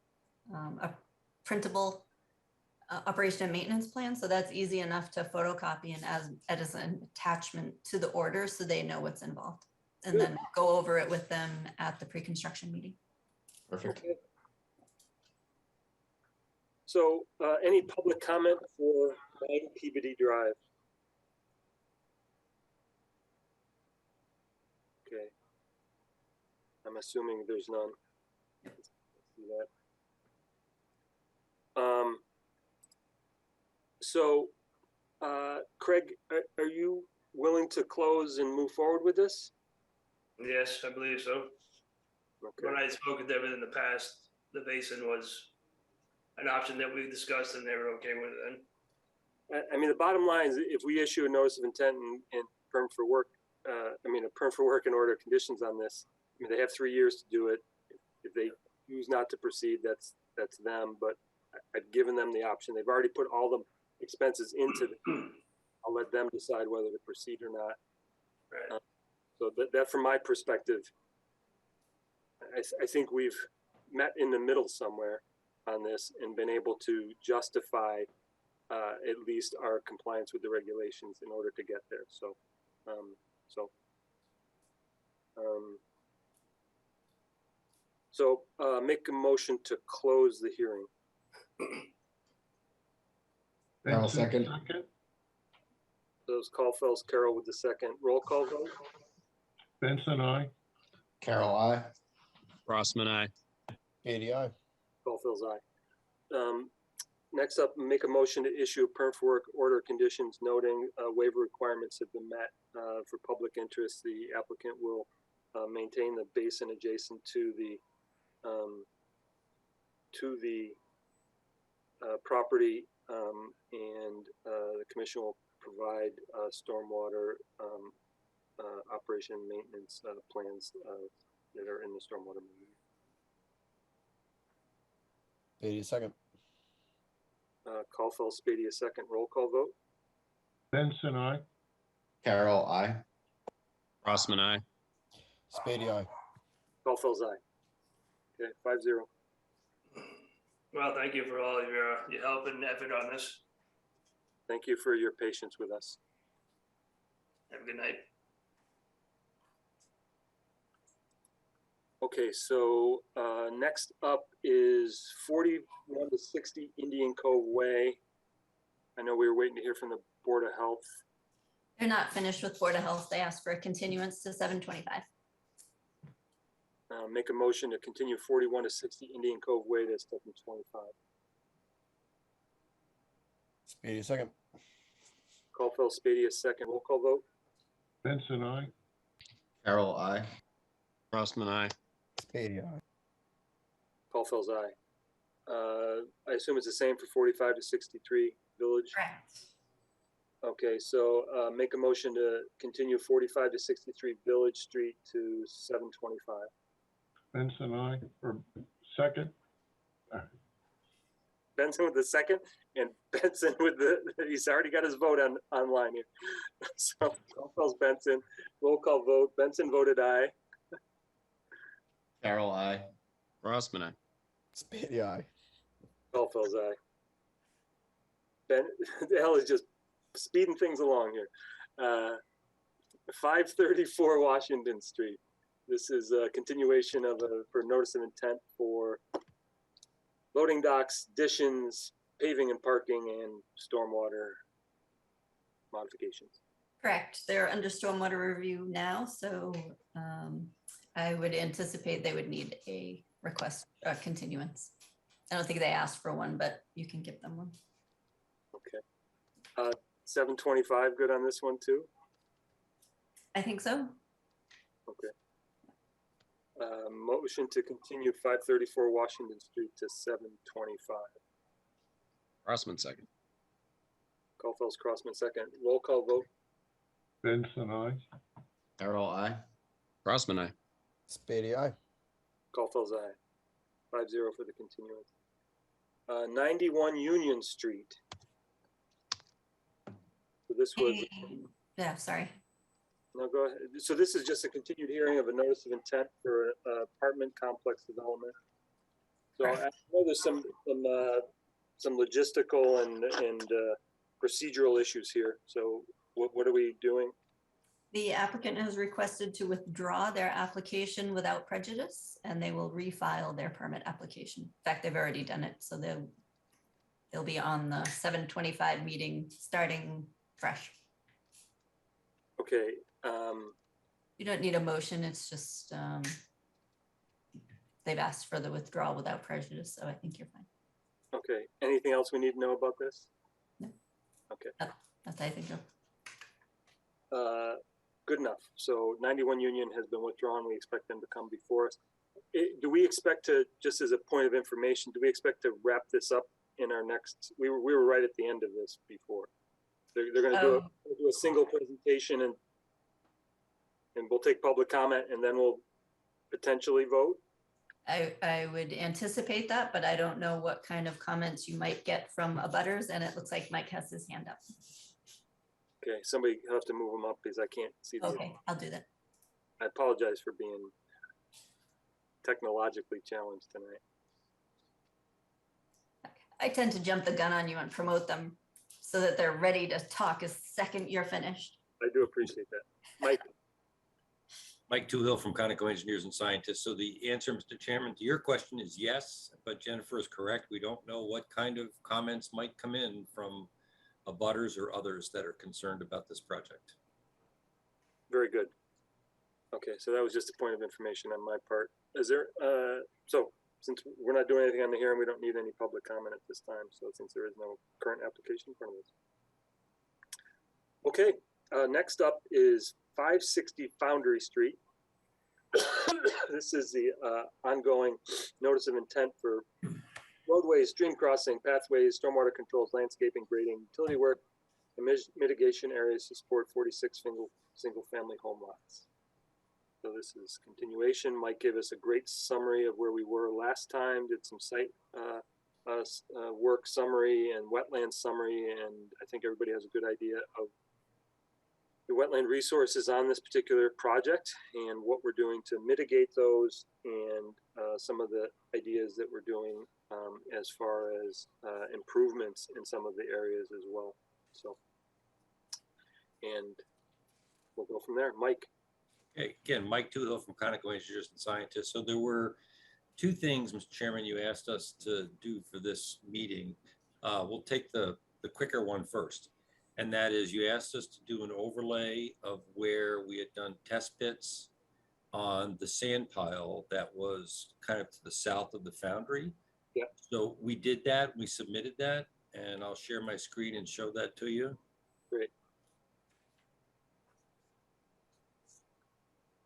a printable operation and maintenance plan. So that's easy enough to photocopy and as an attachment to the order, so they know what's involved, and Good. then go over it with them at the pre-construction meeting. Perfect. Okay. So any public comment for 9 Peabody Drive? I'm assuming there's none. Let's see that. So, Craig, are you willing to close and move forward with this? Yes, I believe so. Okay. When I spoke with them in the past, the basin was an option that we discussed and they were okay with it. I mean, the bottom line is if we issue a notice of intent and perm for work, a perm for work and order conditions on this, I mean, they have 3 years to do it. If they choose not to proceed, that's them, but I've given them the option. They've already put all the expenses into I'll let them decide whether to proceed or not. Right. So that from my perspective, I think we've met in the middle somewhere on this and been able to justify at least our compliance with the regulations in order to get there. So make a motion to close the hearing. Carol, Benson, second. Those Caulfield's, Carol with the second. Roll call vote. Benson, I. Carol, I. Crossman, I. Spady, aye. Caulfield's aye. Next up, make a motion to issue a perm for work order conditions noting waiver requirements have been met for public interest. The applicant will maintain the basin adjacent to the property, and the commission will provide stormwater operation and maintenance plans that are in the stormwater manual. Spady, second. Caulfield, Spady, a second. Roll call vote. Benson, I. Carol, I. Crossman, I. Spady, aye. Caulfield's aye. Okay, 5-0. Well, thank you for all of your help and effort on this. Thank you for your patience with us. Have a good night. Okay, so next up is 41 to 60 Indian Cove Way. I know we were waiting to hear from the Board of Health. They're not finished with Board of Health. They asked for a continuance to 7/25. Make a motion to continue 41 to 60 Indian Cove Way to 7/25. Spady, second. Caulfield, Spady, a second. Roll call vote. Benson, I. Carol, I. Crossman, I. Spady, aye. Caulfield's aye. I assume it's the same for 45 to 63 Village. Correct. Okay, so make a motion to continue 45 to 63 Village Street to 7/25. Benson, I. Or second. Benson with the second, and Benson with he's already got his vote online here. So Caulfield's Benson, roll call vote. Benson voted aye. Carol, I. Crossman, I. Spady, aye. Caulfield's aye. Ben, the hell is just speeding things along here. 534 Washington Street. This is a continuation of for notice of intent for loading docks, additions, paving and parking, and stormwater modifications. Correct. They're under stormwater review now, so I would anticipate they would need a request, a continuance. I don't think they asked for one, but you can give them one. Okay. 7/25, good on this one too? I think so. Okay. Motion to continue 534 Washington Street to 7/25. Crossman, second. Caulfield's Crossman second. Roll call vote. Benson, I. Carol, I. Crossman, I. Spady, aye. Caulfield's aye. 5-0 for the continuance. 91 Union Street. So this was, Yeah, sorry. no, go ahead. So this is just a continued hearing of a notice of intent for apartment complex development. So I know there's some logistical and procedural issues here. So what are we doing? The applicant has requested to withdraw their application without prejudice, and they will refile their permit application. In fact, they've already done it, so they'll be on the 7/25 meeting starting fresh. Okay. You don't need a motion, it's just they've asked for the withdrawal without prejudice, so I think you're fine. Okay, anything else we need to know about this? No. Okay, That's, I think, good enough. So 91 Union has been withdrawn. We expect them to come before us. Do we expect to, just as a point of information, do we expect to wrap this up in our next, we were right at the end of this before. They're gonna do a single presentation and we'll take public comment and then we'll potentially vote. I would anticipate that, but I don't know what kind of comments you might get from abutters, and it looks like Mike has his hand up. Okay, somebody will have to move them up because I can't see them. Okay, I'll do that. I apologize for being technologically challenged tonight. I tend to jump the gun on you and promote them so that they're ready to talk as second you're finished. I do appreciate that. Mike, Mike Toohill from Conoco Engineers and Scientists. So the answer, Mr. Chairman, to your question is yes, but Jennifer is correct. We don't know what kind of comments might come in from abutters or others that are concerned about this project. very good. Okay, so that was just a point of information on my part. Is there, so since we're not doing anything on the hearing, we don't need any public comment at this time. So since there is no current application in front of us. Okay, next up is 560 Foundry Street. This is the ongoing notice of intent for roadways, stream crossing, pathways, stormwater controls, landscaping, grading, utility work, and mitigation areas to support 46 single family home lots. So this is continuation. Mike gave us a great summary of where we were last time, did some site work summary and wetland summary, and I think everybody has a good idea of the wetland resources on this particular project and what we're doing to mitigate those, and some of the ideas that we're doing as far as improvements in some of the areas as well. So, and we'll go from there. Mike. Okay, again, Mike Toohill from Conoco Engineers and Scientists. So there were two things, Mr. Chairman, you asked us to do for this meeting. We'll take the quicker one first. And that is, you asked us to do an overlay of where we had done test pits on the sand pile that was kind of to the south of the foundry. Yeah. So we did that, we submitted that, and I'll share my screen and show that to you. Great.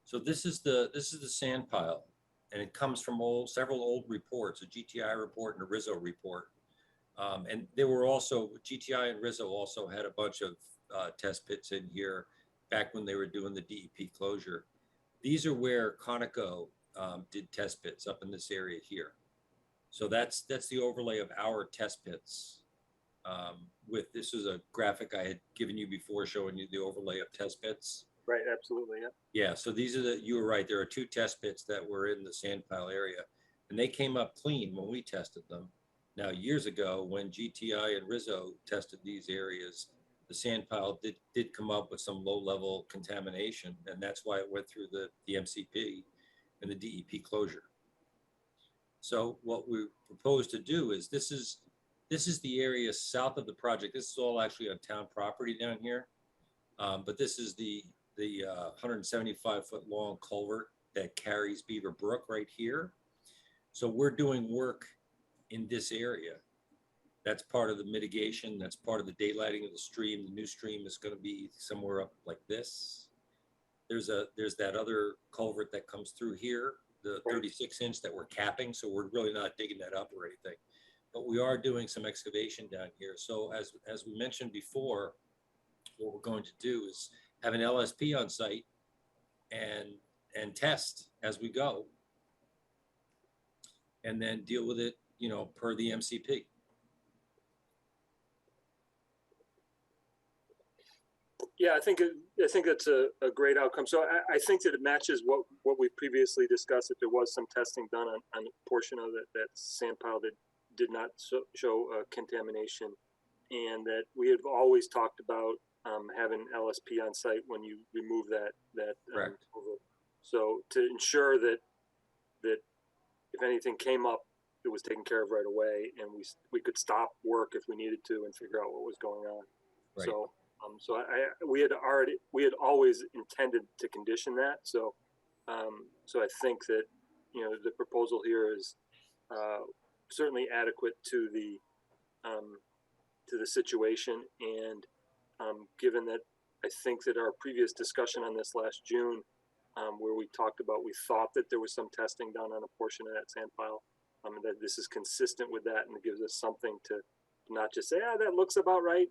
So this is the sand pile, and it comes from several old reports, a GTI report and a Rizzo report. And there were also, GTI and Rizzo also had a bunch of test pits in here back when they were doing the DEP closure. These are where Conoco did test pits up in this area here. So that's the overlay of our test pits. This is a graphic I had given you before showing you the overlay of test pits. Right, absolutely, yeah. Yeah, so these are you were right, there are two test pits that were in the sand pile area, and they came up clean when we tested them. Now, years ago, when GTI and Rizzo tested these areas, the sand pile did come up with some low-level contamination, and that's why it went through the MCP and the DEP closure. So what we propose to do is this is the area south of the project. This is all actually on town property down here, but this is the 175-foot long culvert that carries Beaver Brook right here. So we're doing work in this area. That's part of the mitigation. That's part of the daylighting of the stream. The new stream is going to be somewhere up like this. There's that other culvert that comes through here, the 36-inch that we're capping. So we're really not digging that up or anything, but we are doing some excavation down here. So as we mentioned before, what we're going to do is have an LSP on site and test as we go, and then deal with it, per the MCP. Yeah, I think it's a great outcome. So I think that it matches what we previously discussed, that there was some testing done on a portion of that sand pile that did not show contamination, and that we have always talked about having LSP on site when you remove that. Correct. So to ensure that if anything came up, it was taken care of right away, and we could stop work if we needed to and figure out what was going on. Right. So we had always intended to condition that. So I think that the proposal here is certainly adequate to the situation. And given that I think that our previous discussion on this last June, where we talked about, we thought that there was some testing done on a portion of that sand pile, that this is consistent with that, and it gives us something to not just say, that looks about right.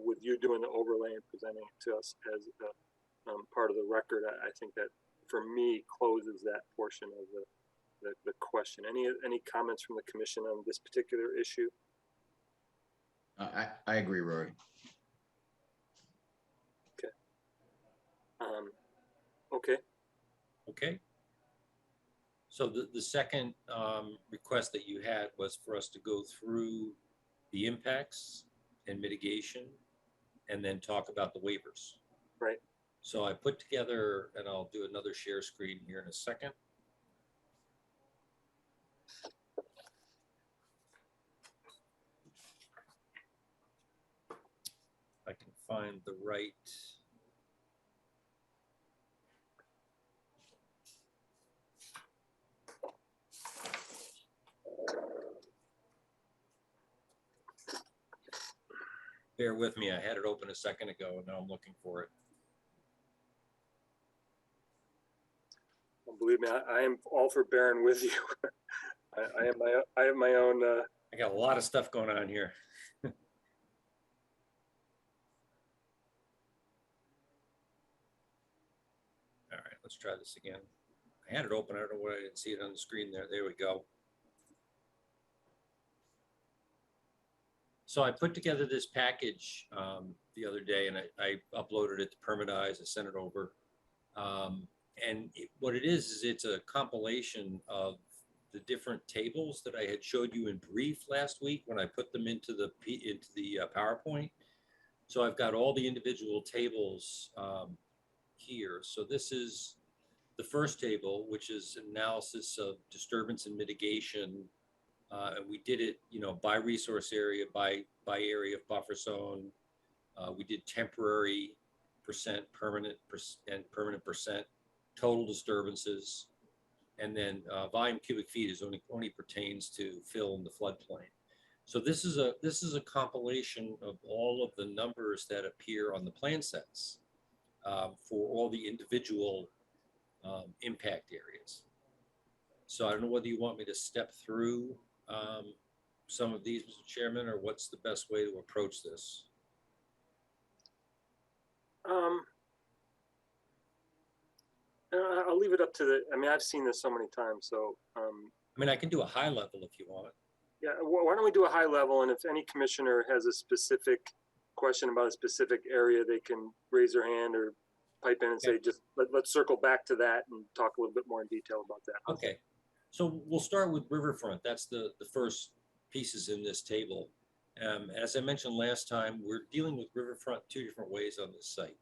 With you doing the overlay and presenting it to us as part of the record, I think that for me closes that portion of the question. Any comments from the commission on this particular issue? I agree, Rory. Okay. Okay. Okay. So the second request that you had was for us to go through the impacts and mitigation and then talk about the waivers. Right. So I put together, and I'll do another share screen here in a second. I can find the right. Bear with me, I had it open a second ago and now I'm looking for it. Well, believe me, I am all for bearing with you. I have my own. I got a lot of stuff going on here. All right, let's try this again. I had it open. I don't know why I didn't see it on the screen there. There we go. So I put together this package the other day, and I uploaded it to Permitize. I sent it over. What it is it's a compilation of the different tables that I had showed you in brief last week when I put them into the PowerPoint. So I've got all the individual tables here. So this is the first table, which is analysis of disturbance and mitigation. And we did it, by resource area, by area of buffer zone. We did temporary percent, permanent and permanent percent, total disturbances, and then volume cubic feet is only pertains to fill in the floodplain. So this is a compilation of all of the numbers that appear on the plan sets for all the individual impact areas. So I don't know whether you want me to step through some of these, Mr. Chairman, or what's the best way to approach this? I'll leave it up to I've seen this so many times, so. I can do a high level if you want. Yeah, why don't we do a high level, and if any commissioner has a specific question about a specific area, they can raise their hand or pipe in and say, just let's circle back to that and talk a little bit more in detail about that. Okay, so we'll start with riverfront. That's the first pieces in this table. As I mentioned last time, we're dealing with riverfront two different ways on this site.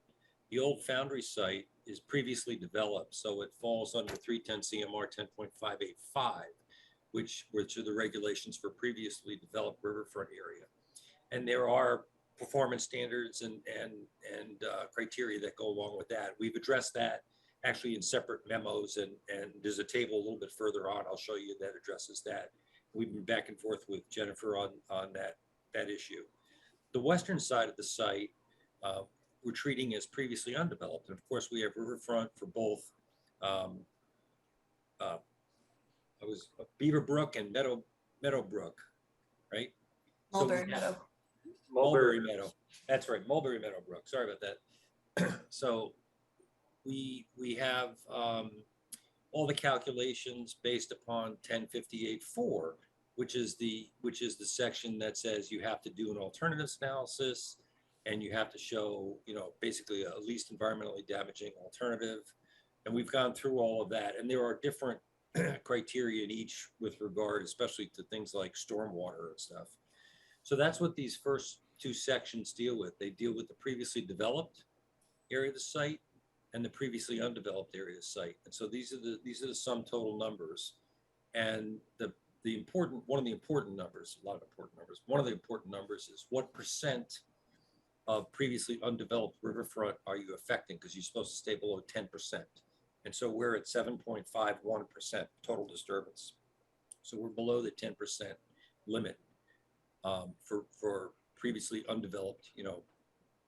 The old foundry site is previously developed, so it falls under 310 CMR 10.585, which are the regulations for previously developed riverfront area. And there are performance standards and criteria that go along with that. We've addressed that actually in separate memos, and there's a table a little bit further on I'll show you that addresses that. We've been back and forth with Jennifer on that issue. The western side of the site, we're treating as previously undeveloped. And of course, we have riverfront for both Beaver Brook and Meadowbrook, right? Mulberry Meadow. Mulberry Meadow. That's right, Mulberry Meadowbrook. Sorry about that. So we have all the calculations based upon 1058.4, which is the section that says you have to do an alternatives analysis and you have to show, basically a least environmentally damaging alternative. And we've gone through all of that, and there are different criteria in each with regard, especially to things like stormwater and stuff. So that's what these first two sections deal with. They deal with the previously developed area of the site and the previously undeveloped area of the site. And so these are the sum total numbers. And one of the important numbers is what percent of previously undeveloped riverfront are you affecting? Because you're supposed to stay below 10%. And so we're at 7.51% total disturbance. So we're below the 10% limit for previously undeveloped,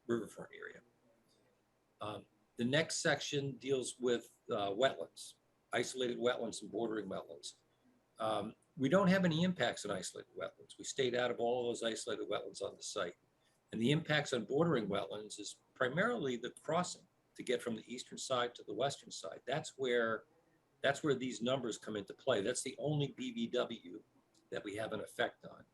riverfront area. The next section deals with wetlands, isolated wetlands and bordering wetlands. We don't have any impacts on isolated wetlands. We stayed out of all of those isolated wetlands on the site. And the impacts on bordering wetlands is primarily the crossing to get from the eastern side to the western side. That's where these numbers come into play. That's the only BVW that we have an effect on.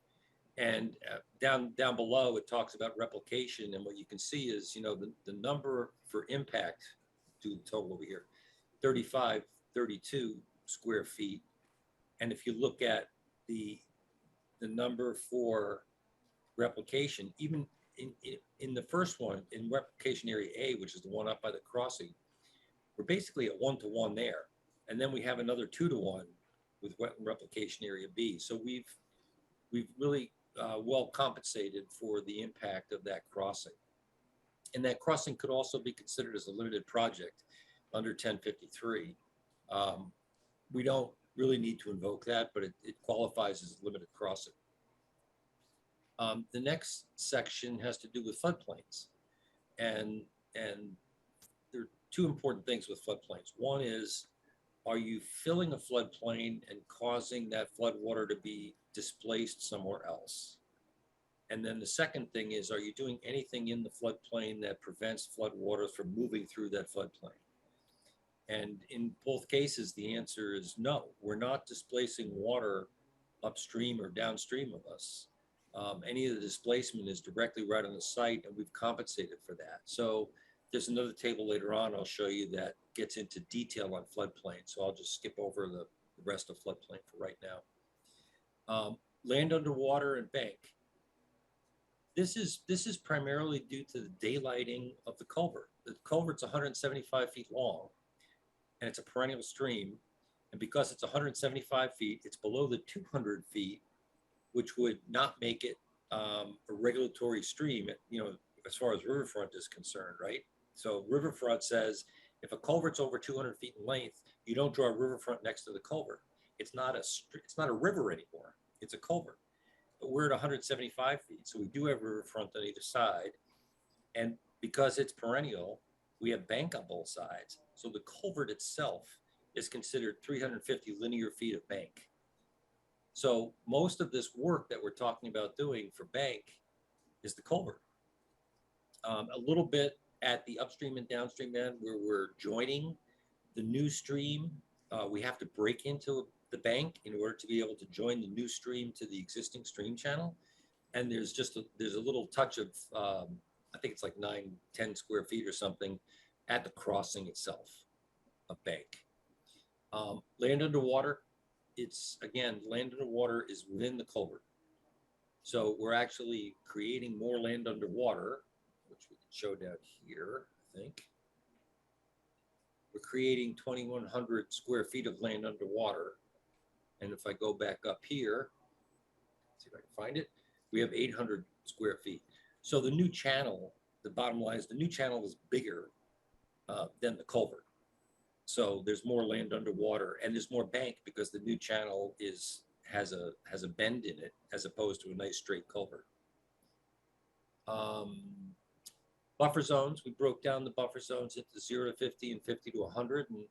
And down below, it talks about replication. And what you can see is, the number for impact, do the total over here, 32 square feet. And if you look at the number for replication, even in the first one, in replication area A, which is the one up by the crossing, we're basically at 1-to-1 there. And then we have another 2-to-1 with wetland replication area B. So we've really well compensated for the impact of that crossing. And that crossing could also be considered as a limited project under 1053. We don't really need to invoke that, but it qualifies as a limited crossing. The next section has to do with floodplains. And there are two important things with floodplains. One is, are you filling a floodplain and causing that floodwater to be displaced somewhere else? And then the second thing is, are you doing anything in the floodplain that prevents floodwaters from moving through that floodplain? And in both cases, the answer is no. We're not displacing water upstream or downstream of us. Any of the displacement is directly right on the site, and we've compensated for that. So there's another table later on I'll show you that gets into detail on floodplain. So I'll just skip over the rest of floodplain for right now. Land underwater and bank. This is primarily due to the daylighting of the culvert. The culvert's 175 feet long, and it's a perennial stream. And because it's 175 feet, it's below the 200 feet, which would not make it a regulatory stream, as far as riverfront is concerned, right? So riverfront says if a culvert's over 200 feet in length, you don't draw a riverfront next to the culvert. It's not a river anymore. It's a culvert. But we're at 175 feet, so we do have riverfront on either side. And because it's perennial, we have bank on both sides. So the culvert itself is considered 350 linear feet of bank. So most of this work that we're talking about doing for bank is the culvert. A little bit at the upstream and downstream end where we're joining the new stream. We have to break into the bank in order to be able to join the new stream to the existing stream channel. And there's a little touch of, I think it's like 9-10 square feet or something at the crossing itself of bank. Land underwater. Land underwater is within the culvert. So we're actually creating more land underwater, which we can show down here, I think. We're creating 2,100 square feet of land underwater. And if I go back up here, see if I can find it, we have 800 square feet. So the new channel, the bottom line is the new channel is bigger than the culvert. So there's more land underwater, and there's more bank because the new channel has a bend in it as opposed to a nice straight culvert. Buffer zones, we broke down the buffer zones into 0 to 50 and 50 to 100, and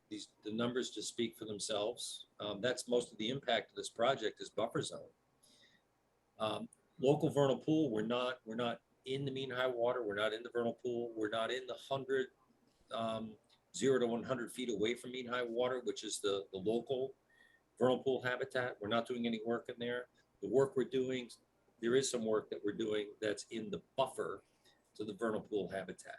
the numbers just speak for themselves. That's most of the impact of this project is buffer zone. Local vernal pool, we're not in the mean high water, we're not in the vernal pool, we're not in the 0 to 100 feet away from mean high water, which is the local vernal pool habitat. We're not doing any work in there. The work we're doing, there is some work that we're doing that's in the buffer to the vernal pool habitat.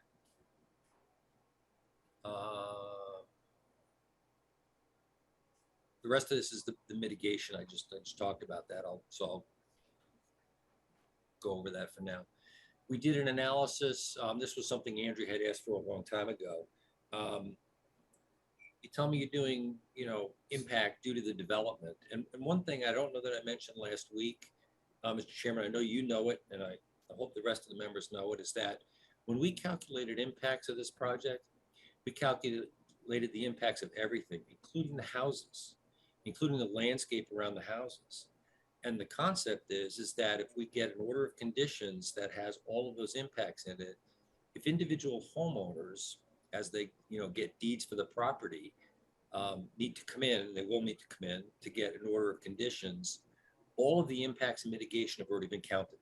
The rest of this is the mitigation. I just talked about that. So I'll go over that for now. We did an analysis. This was something Andrew had asked for a long time ago. You tell me you're doing, impact due to the development. And one thing I don't know that I mentioned last week, Mr. Chairman, I know you know it, and I hope the rest of the members know it, is that when we calculated impacts of this project, we calculated calculated the impacts of everything, including the houses, including the landscape around the houses. And the concept is that if we get an order of conditions that has all of those impacts in it, if individual homeowners, as they get deeds for the property, need to come in, they will need to come in to get an order of conditions, all of the impacts and mitigation have already been counted.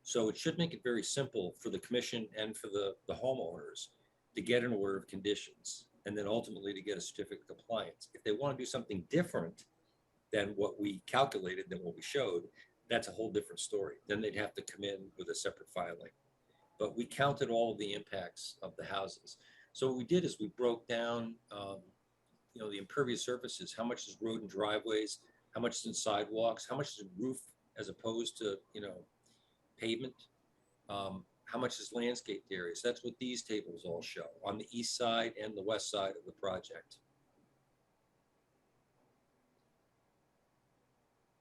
So it should make it very simple for the commission and for the homeowners to get an order of conditions and then ultimately to get a certificate of compliance. If they want to do something different than what we calculated, than what we showed, that's a whole different story. Then they'd have to come in with a separate filing. But we counted all of the impacts of the houses. So what we did is we broke down, the impervious surfaces, how much is road and driveways, how much is in sidewalks, how much is in roof as opposed to, pavement, how much is landscaped areas. That's what these tables all show on the east side and the west side of the project.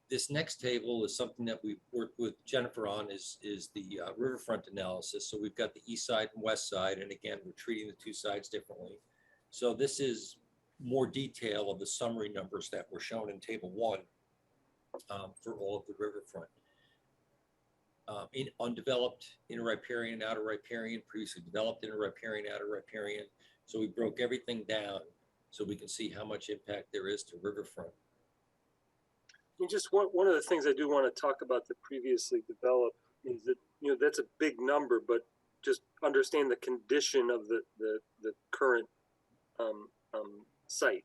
This next table is something that we've worked with Jennifer on, is the riverfront analysis. So we've got the east side and west side, and again, we're treating the two sides differently. So this is more detail of the summary numbers that were shown in table 1 for all of the riverfront. In undeveloped, inner riparian, outer riparian, previously developed inner riparian, outer riparian. So we broke everything down so we can see how much impact there is to riverfront. And just one of the things I do want to talk about the previously developed is that, that's a big number, but just understand the condition of the current site.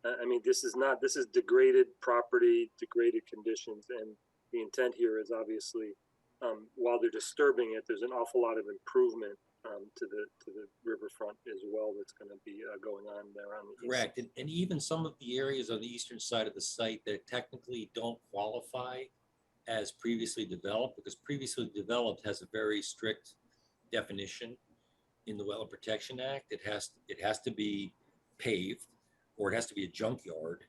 I mean, this is degraded property, degraded conditions, and the intent here is obviously, while they're disturbing it, there's an awful lot of improvement to the riverfront as well that's going to be going on there on the Correct, and even some of the areas on the eastern side of the site that technically don't qualify as previously developed, because previously developed has a very strict definition in the Wetland Protection Act. It has to be paved, or it has to be a junkyard.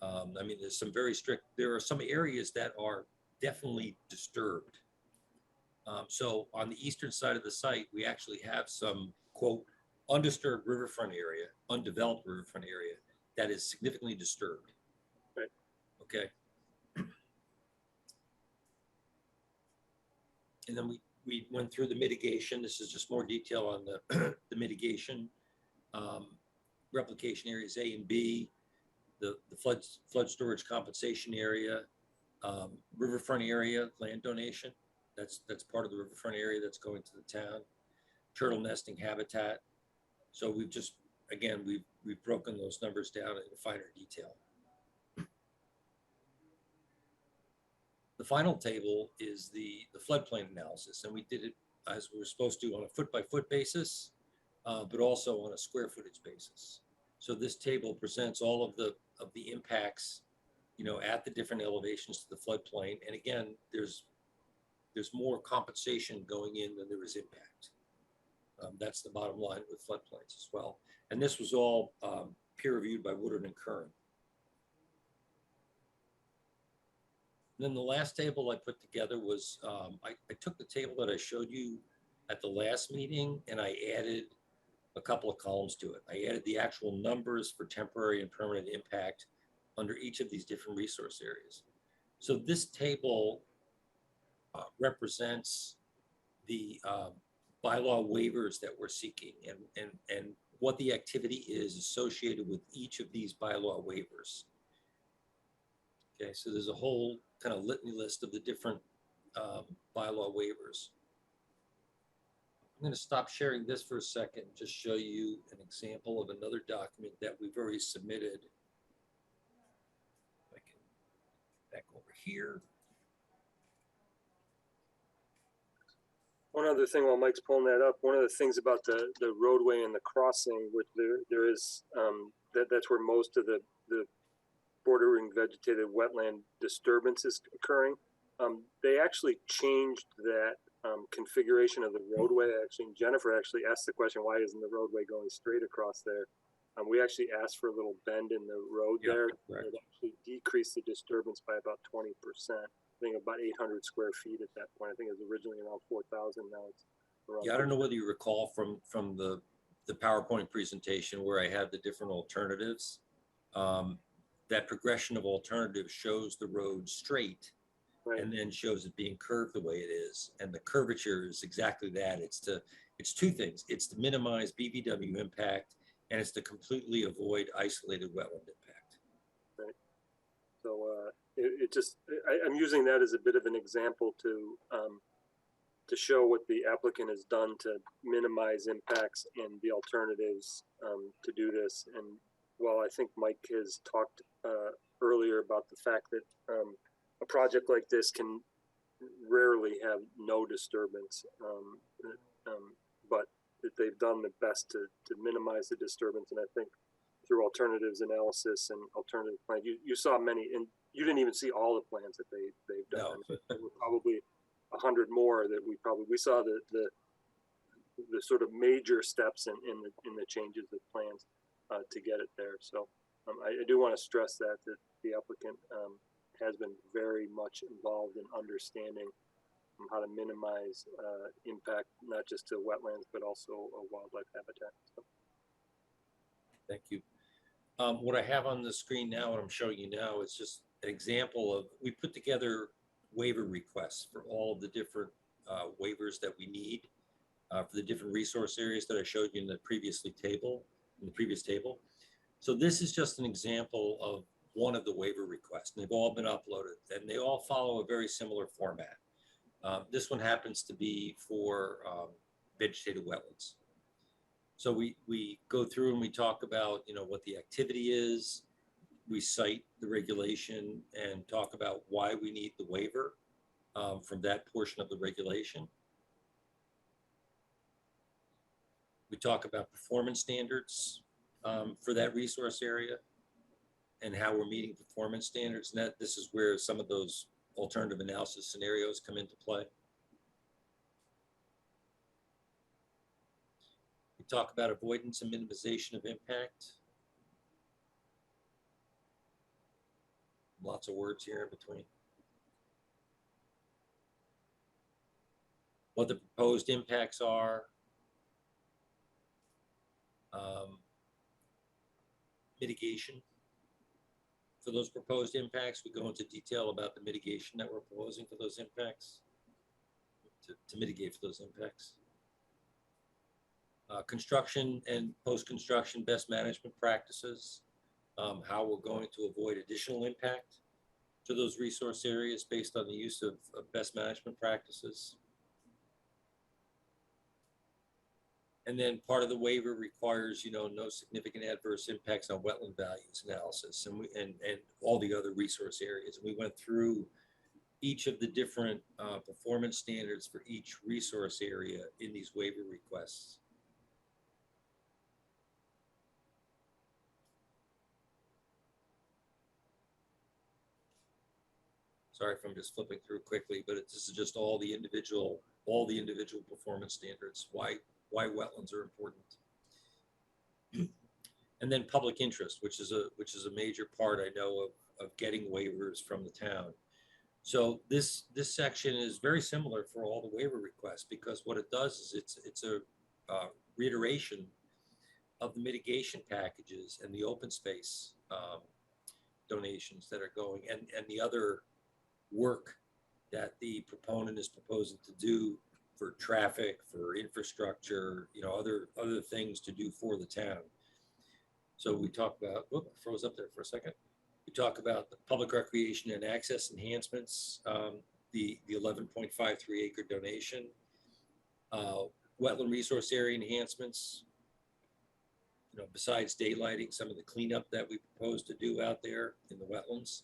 I mean, there's some very strict. There are some areas that are definitely disturbed. So on the eastern side of the site, we actually have some, quote, undisturbed riverfront area, undeveloped riverfront area that is significantly disturbed. Right. Okay. And then we went through the mitigation. This is just more detail on the, the mitigation. Replication areas A and B, the flood storage compensation area, riverfront area, land donation. That's part of the riverfront area that's going to the town. Turtle nesting habitat. So we've just, again, we've broken those numbers down in finer detail. The final table is the floodplain analysis, and we did it as we were supposed to on a foot-by-foot basis, but also on a square footage basis. So this table presents all of the impacts, at the different elevations to the floodplain. And again, there's more compensation going in than there is impact. That's the bottom line with floodplains as well. And this was all peer reviewed by Woodard and Curran. And then the last table I put together was, I took the table that I showed you at the last meeting and I added a couple of columns to it. I added the actual numbers for temporary and permanent impact under each of these different resource areas. So this table represents the bylaw waivers that we're seeking and what the activity is associated with each of these bylaw waivers. Okay, so there's a whole kind of litany list of the different bylaw waivers. I'm going to stop sharing this for a second and just show you an example of another document that we've already submitted. I can back over here. One other thing while Mike's pulling that up, one of the things about the roadway and the crossing, which there is, that's where most of the bordering vegetated wetland disturbance is occurring. They actually changed that configuration of the roadway. Actually, Jennifer actually asked the question, why isn't the roadway going straight across there? We actually asked for a little bend in the road there. Right. It actually decreased the disturbance by about 20%. I think about 800 square feet at that point. I think it was originally around 4,000. Now it's around. Yeah, I don't know whether you recall from the the PowerPoint presentation where I have the different alternatives. That progression of alternatives shows the road straight Right. and then shows it being curved the way it is. And the curvature is exactly that. It's two things. It's to minimize BVW impact, and it's to completely avoid isolated wetland impact. Right. So I'm using that as a bit of an example to show what the applicant has done to minimize impacts and the alternatives to do this. And while I think Mike has talked earlier about the fact that a project like this can rarely have no disturbance, but that they've done the best to minimize the disturbance. And I think through alternatives analysis and alternative plan, you saw many, and you didn't even see all the plans that they've done. No. There were probably 100 more that we saw the sort of major steps in the changes of plans to get it there. So I do want to stress that the applicant has been very much involved in understanding how to minimize impact, not just to wetlands, but also wildlife habitat. So. Thank you. What I have on the screen now, what I'm showing you now, is just an example of, we put together waiver requests for all the different waivers that we need for the different resource areas that I showed you in the previous table. So this is just an example of one of the waiver requests. And they've all been uploaded, and they all follow a very similar format. This one happens to be for vegetated wetlands. So we go through and we talk about, what the activity is. We cite the regulation and talk about why we need the waiver from that portion of the regulation. We talk about performance standards for that resource area and how we're meeting performance standards. And this is where some of those alternative analysis scenarios come into play. We talk about avoidance and minimization of impact. Lots of words here in between. What the proposed impacts are. Mitigation for those proposed impacts. We go into detail about the mitigation that we're proposing for those impacts, to mitigate for those impacts. Construction and post-construction best management practices, how we're going to avoid additional impact to those resource areas based on the use of best management practices. And then part of the waiver requires, no significant adverse impacts on wetland values analysis and all the other resource areas. And we went through each of the different performance standards for each resource area in these waiver requests. Sorry if I'm just flipping through quickly, but this is just all the individual performance standards, why wetlands are important. And then public interest, which is a major part, I know, of getting waivers from the town. So this section is very similar for all the waiver requests, because what it does is it's a reiteration of the mitigation packages and the open space donations that are going, and the other work that the proponent is proposing to do for traffic, for infrastructure, other things to do for the town. So we talk about, whoop, I froze up there for a second. We talk about the public recreation and access enhancements, the 11.53 acre donation, wetland resource area enhancements, besides daylighting, some of the cleanup that we propose to do out there in the wetlands,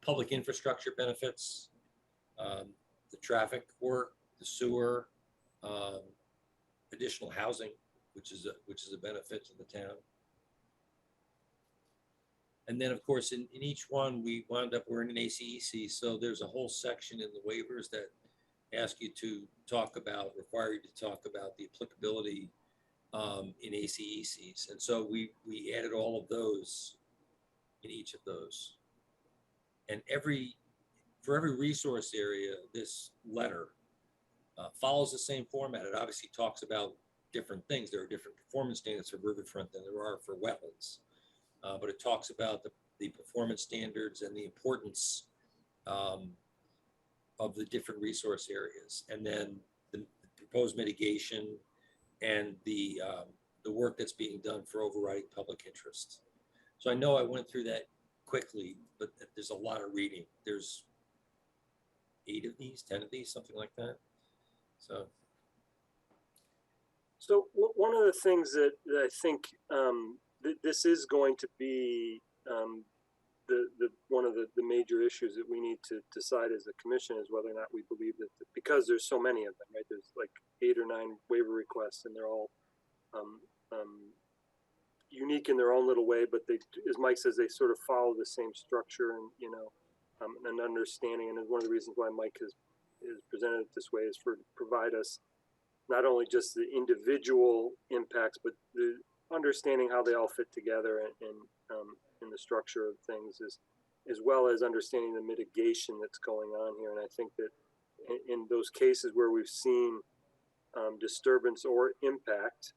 public infrastructure benefits, the traffic work, the sewer, additional housing, which is a benefit to the town. And then, of course, in each one, we're in an ACEC, so there's a whole section in the waivers that ask you to require you to talk about the applicability in ACECs. And so we added all of those in each of those. And for every resource area, this letter follows the same format. It obviously talks about different things. There are different performance standards for riverfront than there are for wetlands. But it talks about the performance standards and the importance of the different resource areas, and then the proposed mitigation and the work that's being done for overriding public interest. So I know I went through that quickly, but there's a lot of reading. There's 8 of these, 10 of these, something like that. So one of the things that I think this is going to be one of the major issues that we need to decide as a commission is whether or not we believe that, because there's so many of them, right? There's like 8 or 9 waiver requests, and they're all unique in their own little way, but they, as Mike says, they sort of follow the same structure and, an understanding. And one of the reasons why Mike is presented it this way is to provide us not only just the individual impacts, but the understanding how they all fit together in the structure of things, as well as understanding the mitigation that's going on here. And I think that in those cases where we've seen disturbance or impact,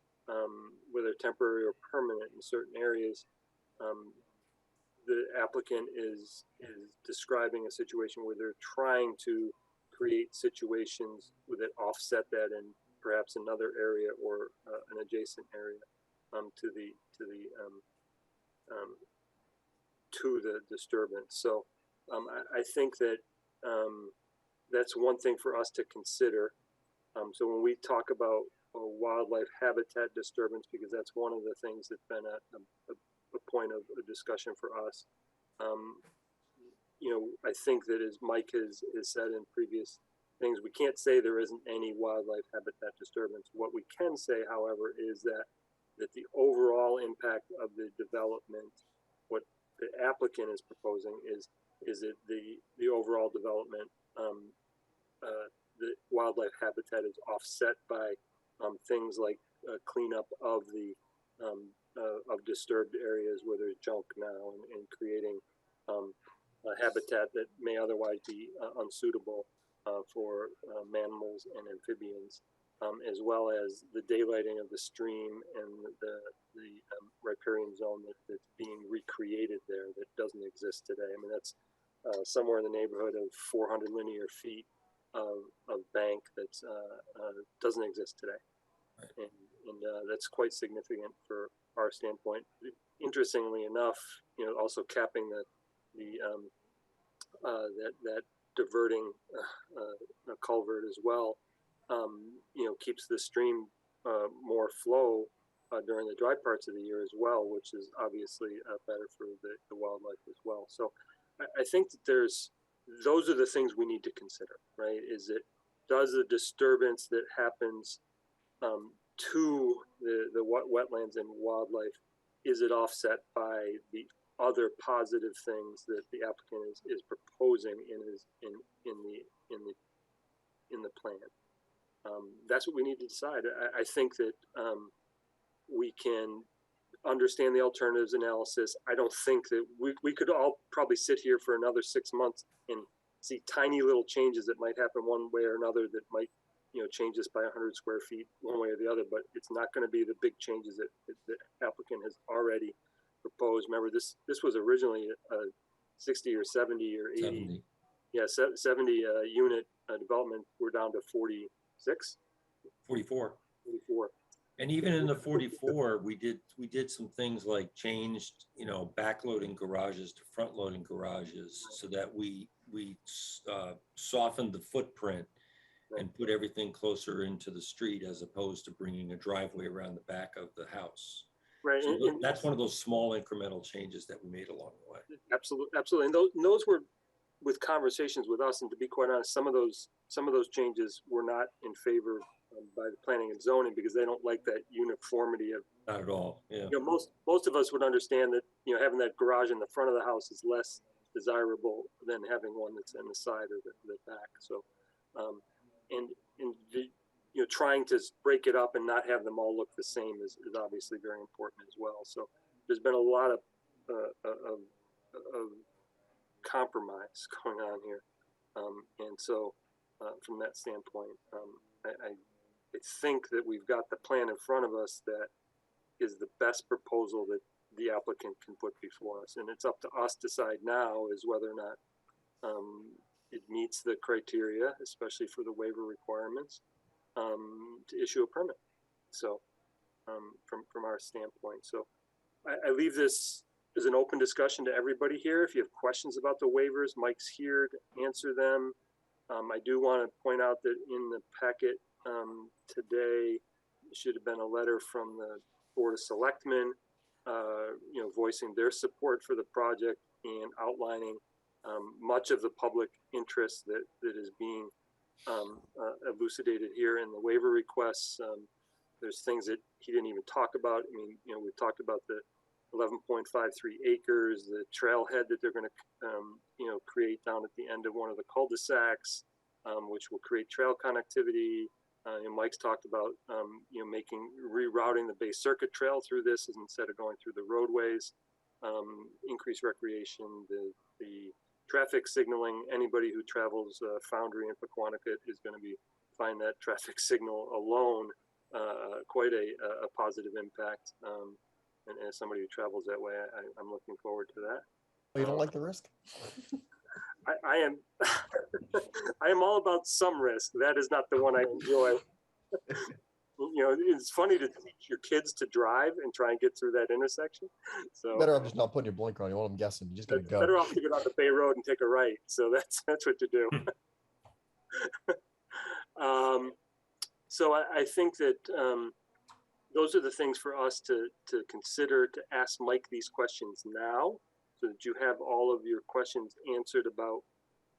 whether temporary or permanent in certain areas, the applicant is describing a situation where they're trying to create situations that offset that in perhaps another area or an adjacent area to the disturbance. So I think that that's one thing for us to consider. So when we talk about a wildlife habitat disturbance, because that's one of the things that's been a point of a discussion for us. I think that, as Mike has said in previous things, we can't say there isn't any wildlife habitat disturbance. What we can say, however, is that the overall impact of the development, what the applicant is proposing is that the overall development, the wildlife habitat is offset by things like cleanup of the of disturbed areas where there's junk now, and creating a habitat that may otherwise be unsuitable for mammals and amphibians, as well as the daylighting of the stream and the riparian zone that's being recreated there that doesn't exist today. I mean, that's somewhere in the neighborhood of 400 linear feet of bank that doesn't exist today. And that's quite significant for our standpoint. Interestingly enough, also capping that diverting culvert as well, keeps the stream more flow during the dry parts of the year as well, which is obviously better for the wildlife as well. So I think that those are the things we need to consider, right? Is it, does the disturbance that happens to the wetlands and wildlife, is it offset by the other positive things that the applicant is proposing in the plan? That's what we need to decide. I think that we can understand the alternatives analysis. I don't think that we could all probably sit here for another 6 months and see tiny little changes that might happen one way or another that might change this by 100 square feet one way or the other, but it's not going to be the big changes that the applicant has already proposed. Remember, this was originally a 60 or 70 or 80, 70. Yeah, 70 unit development. We're down to 46, 44. 44. And even in the 44, we did some things like changed, backloading garages to front loading garages, so that we softened the footprint and put everything closer into the street, as opposed to bringing a driveway around the back of the house. Right. So that's one of those small incremental changes that we made along the way. Absolutely. And those were with conversations with us. And to be quite honest, some of those changes were not in favor by the planning and zoning, because they don't like that uniformity of. Not at all. Yeah. Most of us would understand that having that garage in the front of the house is less desirable than having one that's in the side or the back. So, trying to break it up and not have them all look the same is obviously very important as well. So there's been a lot of compromise going on here, and so from that standpoint, I think that we've got the plan in front of us that is the best proposal that the applicant can put before us. And it's up to us to decide now is whether or not it meets the criteria, especially for the waiver requirements, to issue a permit. So from our standpoint. So I leave this as an open discussion to everybody here. If you have questions about the waivers, Mike's here to answer them. I do want to point out that in the packet today should have been a letter from the Board of Selectmen, voicing their support for the project and outlining much of the public interest that is being elucidated here in the waiver requests. There's things that he didn't even talk about. I mean, we've talked about the 11.53 acres, the trailhead that they're going to, create down at the end of one of the cul-de-sacs, which will create trail connectivity. And Mike's talked about, rerouting the Bay Circuit Trail through this instead of going through the roadways, increase recreation, the traffic signaling. Anybody who travels Foundry and Pequannock is going to find that traffic signal alone quite a positive impact. And as somebody who travels that way, I'm looking forward to that. Oh, you don't like the risk? I am I am all about some risk. That is not the one I enjoy. It's funny to teach your kids to drive and try and get through that intersection. So Better off just not putting your blinker on. You want them guessing. You just gotta go. better off to get on the Bay Road and take a right. So that's what to do. So I think that those are the things for us to consider, to ask Mike these questions now, so that you have all of your questions answered about,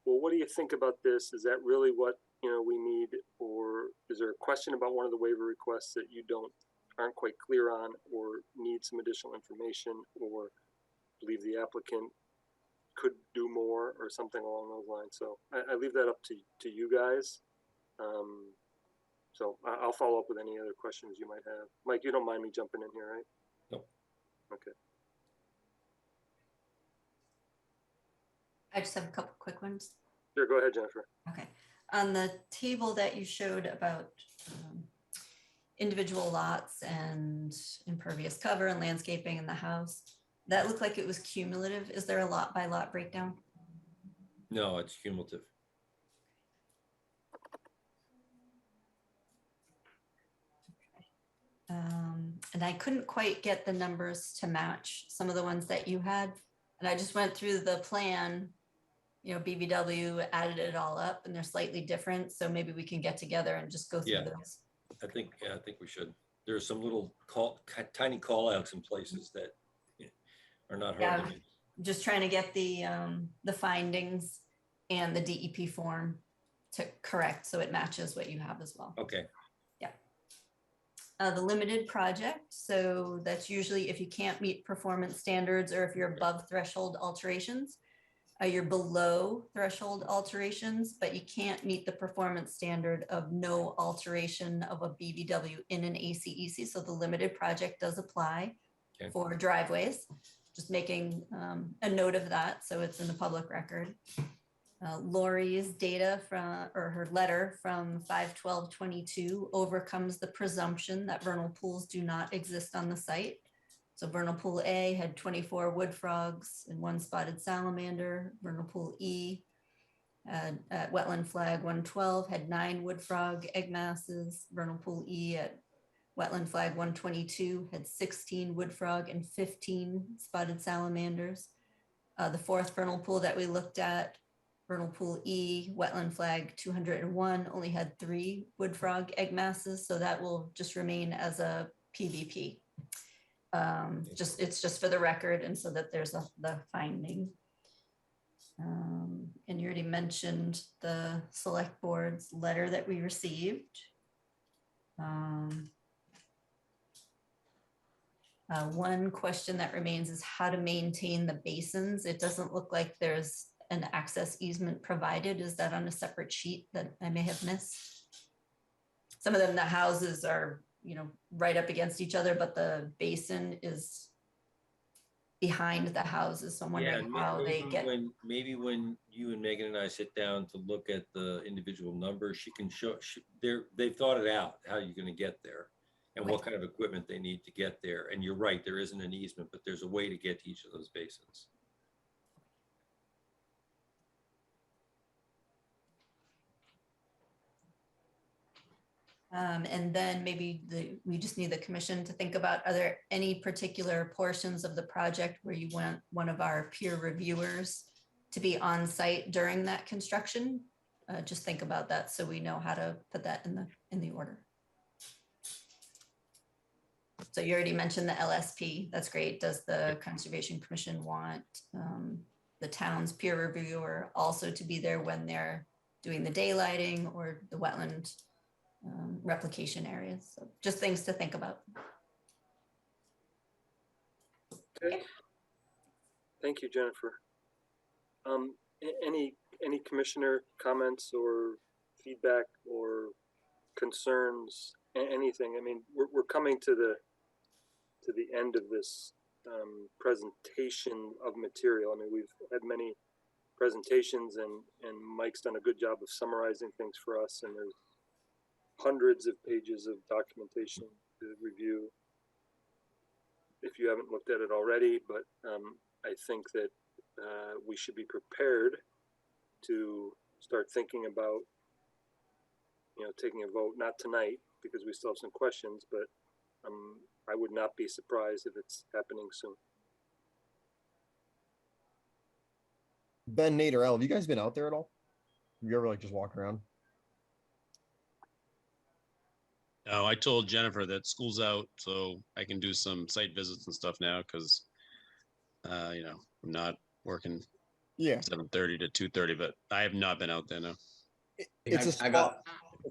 well, what do you think about this? Is that really what we need? Or is there a question about one of the waiver requests that you aren't quite clear on, or need some additional information, or believe the applicant could do more, or something along those lines? So I leave that up to you guys. So I'll follow up with any other questions you might have. Mike, you don't mind me jumping in here, right? Nope. Okay. I just have a couple quick ones. Sure, go ahead, Jennifer. Okay. On the table that you showed about individual lots and impervious cover and landscaping in the house, that looked like it was cumulative. Is there a lot by lot breakdown? No, it's cumulative. And I couldn't quite get the numbers to match some of the ones that you had. And I just went through the plan, BVW added it all up, and they're slightly different. So maybe we can get together and just go through those. I think we should. There's some little tiny call outs in places that are not hard to do. Just trying to get the findings and the DEP form to correct so it matches what you have as well. Okay. The limited project, so that's usually if you can't meet performance standards, or if you're above threshold alterations. You're below threshold alterations, but you can't meet the performance standard of no alteration of a BVW in an ACEC. So the limited project does apply for driveways. Just making a note of that, so it's in the public record. Lori's data her letter from 5/12/22 overcomes the presumption that vernal pools do not exist on the site. So vernal pool A had 24 wood frogs and 1 spotted salamander. Vernal pool E at wetland flag 112 had 9 wood frog egg masses. Vernal pool E at wetland flag 122 had 16 wood frog and 15 spotted salamanders. The 4th vernal pool that we looked at, vernal pool E, wetland flag 201, only had 3 wood frog egg masses. So that will just remain as a PVP. It's just for the record, and so that there's the finding. And you already mentioned the select board's letter that we received. One question that remains is how to maintain the basins. It doesn't look like there's an access easement provided. Is that on a separate sheet that I may have missed? Some of them, the houses are right up against each other, but the basin is behind the houses. So I'm Yeah, wondering and how they get. maybe when you and Megan and I sit down to look at the individual numbers, she can show, they've thought it out, how you're gonna get there and what kind of equipment they need to get there. And you're right, there isn't an easement, but there's a way to get to each of those basins. And then maybe we just need the commission to think about, are there any particular portions of the project where you want one of our peer reviewers to be on site during that construction? Just think about that so we know how to put that in the order. So you already mentioned the LSP. That's great. Does the Conservation Commission want the town's peer reviewer also to be there when they're doing the daylighting or the wetland replication areas? So just things to think about. Okay. Thank you, Jennifer. Any commissioner comments or feedback or concerns, anything? I mean, we're coming to the end of this presentation of material. I mean, we've had many presentations and Mike's done a good job of summarizing things for us, and there's hundreds of pages of documentation to review if you haven't looked at it already, but I think that we should be prepared to start thinking about, taking a vote, not tonight, because we still have some questions, but I would not be surprised if it's happening soon. Ben, Nate, or Al, have you guys been out there at all? Have you ever like just walk around? No, I told Jennifer that school's out, so I can do some site visits and stuff now because, I'm not working Yeah, 7:30 to 2:30, but I have not been out there, no. it's a spot.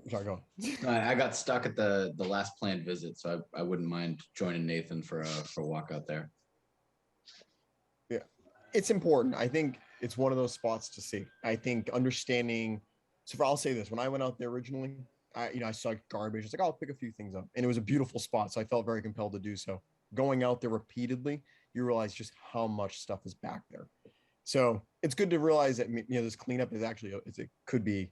Sorry, go on. I got stuck at the last planned visit, so I wouldn't mind joining Nathan for a walk out there. Yeah, it's important. I think it's one of those spots to see. I think understanding. So I'll say this: when I went out there originally, I saw garbage. It's like, I'll pick a few things up, and it was a beautiful spot, so I felt very compelled to do so. Going out there repeatedly, you realize just how much stuff is back there. So it's good to realize that this cleanup is actually it could be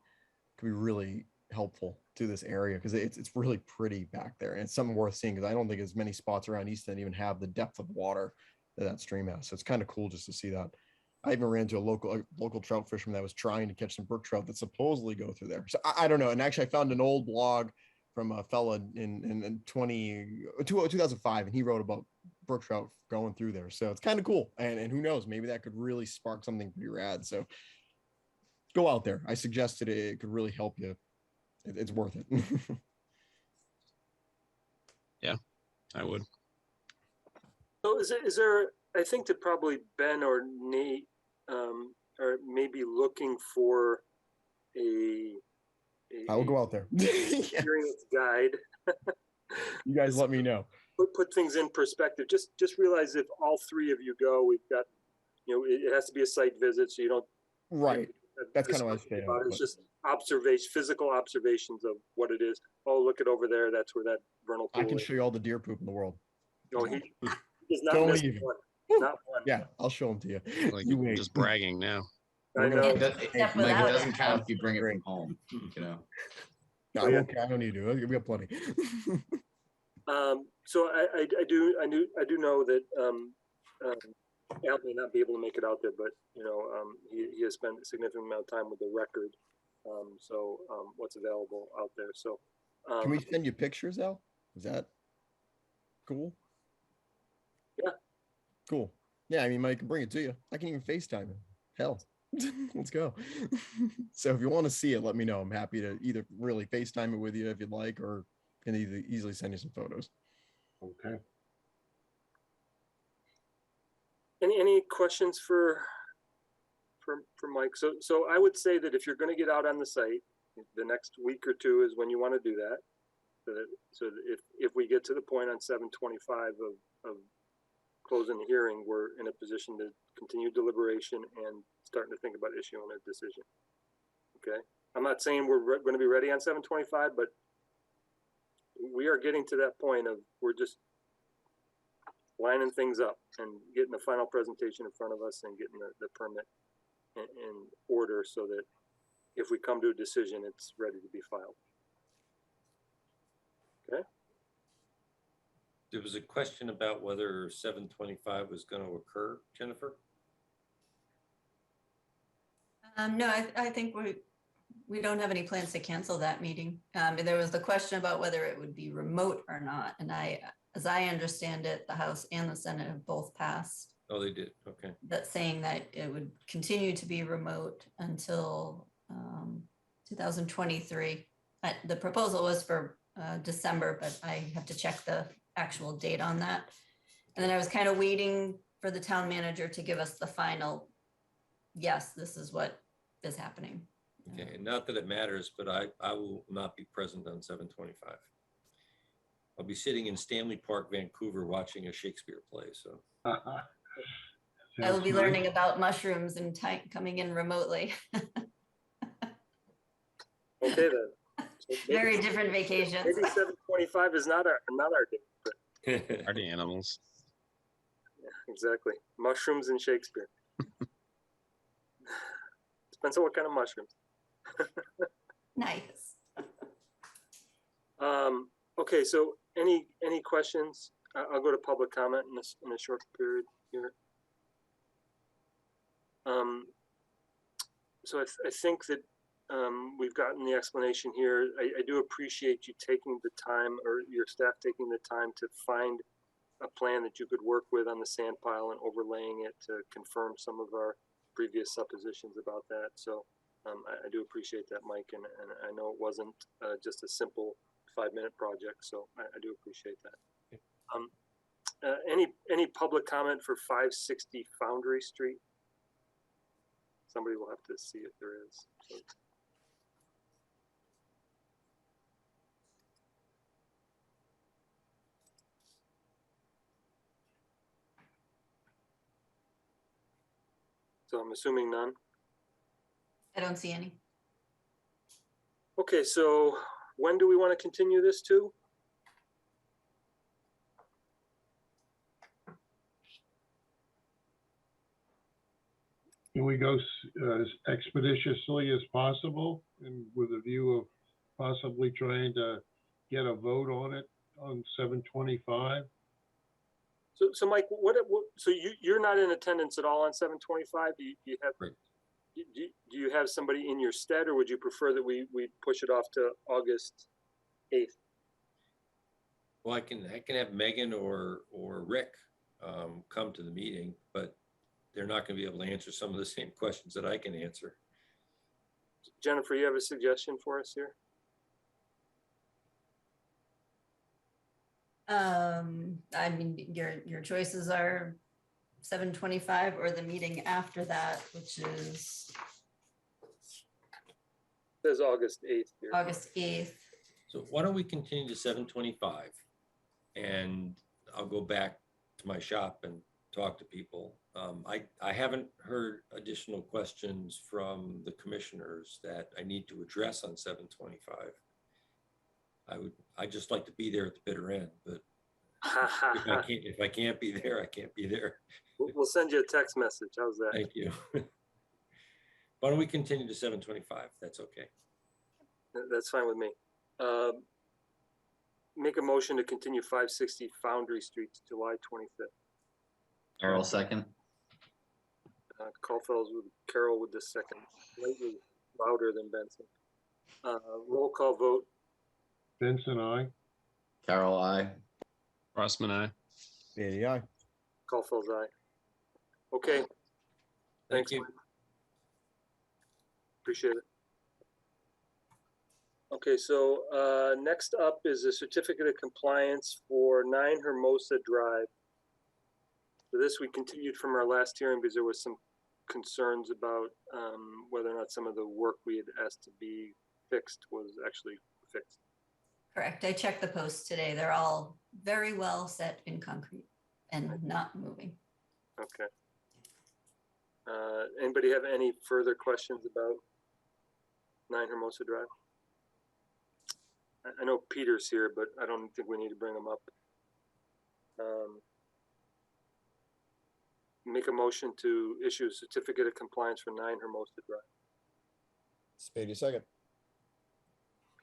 really helpful to this area because it's really pretty back there, and it's something worth seeing because I don't think as many spots around Easton even have the depth of water that stream has. So it's kind of cool just to see that. I even ran into a local trout fisherman that was trying to catch some brook trout that supposedly go through there. So I don't know. And actually, I found an old blog from a fella in 2005, and he wrote about brook trout going through there. So it's kind of cool. And who knows, maybe that could really spark something pretty rad. So go out there. I suggested it could really help you. It's worth it. Yeah, I would. So is there, I think that probably Ben or Nate are maybe looking for I will go out there. experience guide. You guys let me know. Put things in perspective. Just realize if all three of you go, we've got, it has to be a site visit, so you don't. Right. That's kind of what I say. It's just physical observations of what it is. Oh, look at over there. That's where that vernal pool I can is. show you all the deer poop in the world. No, he does not Don't miss even. one. Not one. Yeah, I'll show them to you. Like You wait. just bragging now. I know. Mike, it without doesn't it. count if you bring it from home, No, I won't. I don't need to. We got plenty. So I do know that Al may not be able to make it out there, but he has spent a significant amount of time with the record. So what's available out there. So Can we send you pictures, Al? Is that cool? Yeah. Cool. Yeah, I mean, Mike can bring it to you. I can even FaceTime it. Hell, let's go. So if you want to see it, let me know. I'm happy to either really FaceTime it with you if you'd like, or can either easily send you some photos. Okay. any questions for Mike? So I would say that if you're going to get out on the site, the next week or two is when you want to do that. So that if we get to the point on 7/25 of closing the hearing, we're in a position to continue deliberation and starting to think about issuing a decision. Okay. I'm not saying we're going to be ready on 7/25, but we are getting to that point of we're just lining things up and getting the final presentation in front of us and getting the permit in order so that if we come to a decision, it's ready to be filed. Okay. There was a question about whether 725 was going to occur, Jennifer. No, I think we don't have any plans to cancel that meeting. And there was the question about whether it would be remote or not. And as I understand it, the House and the Senate have both passed Oh, they did. Okay. that saying that it would continue to be remote until 2023. The proposal was for December, but I have to check the actual date on that. And then I was kind of waiting for the town manager to give us the final, yes, this is what is happening. Okay. And not that it matters, but I will not be present on 725. I'll be sitting in Stanley Park, Vancouver, watching a Shakespeare play. So I will be learning about mushrooms and coming in remotely. Okay then. So Very different vacations. Maybe 725 is not our day. But Party animals. yeah, exactly. Mushrooms and Shakespeare. Depends on what kind of mushrooms. Nice. Okay, so any questions? I'll go to public comment in a short period here. So I think that we've gotten the explanation here. I do appreciate you taking the time, or your staff taking the time to find a plan that you could work with on the sand pile and overlaying it to confirm some of our previous suppositions about that. So I do appreciate that, Mike, and I know it wasn't just a simple 5-minute project, so I do appreciate that. Any public comment for 560 Foundry Street? Somebody will have to see if there is. So I'm assuming none. I don't see any. Okay, so when do we want to continue this to? Can we go as expeditiously as possible and with a view of possibly trying to get a vote on it on 725? So Mike, so you're not in attendance at all on 725? Do you have Right. Do you have somebody in your stead, or would you prefer that we push it off to August 8th? well, I can have Megan or Rick come to the meeting, but they're not going to be able to answer some of the same questions that I can answer. Jennifer, you have a suggestion for us here? I mean, your choices are 725 or the meeting after that, which is It says August 8th here. August 8th. So why don't we continue to 725, and I'll go back to my shop and talk to people. I haven't heard additional questions from the commissioners that I need to address on 725. I'd just like to be there at the bitter end, but if I can't be there, I can't be there. We'll send you a text message. How's that? Thank you. Why don't we continue to 725? That's okay. That's fine with me. Make a motion to continue 560 Foundry Street to July 25th. Carol, second. Carol with the second, slightly louder than Benson. Roll call vote. Benson, aye. Carol, I. Rossman, aye. Beatty, aye. Caulfield's aye. Okay. Thank Thanks, you. Mike. Appreciate it. Okay, so next up is a certificate of compliance for 9 Hermosa Drive. So this we continued from our last hearing because there was some concerns about whether or not some of the work we had asked to be fixed was actually fixed. Correct. I checked the posts today. They're all very well set in concrete and not moving. Okay. Anybody have any further questions about 9 Hermosa Drive? I know Peter's here, but I don't think we need to bring him up. make a motion to issue a certificate of compliance for 9 Hermosa Drive. Spadia second.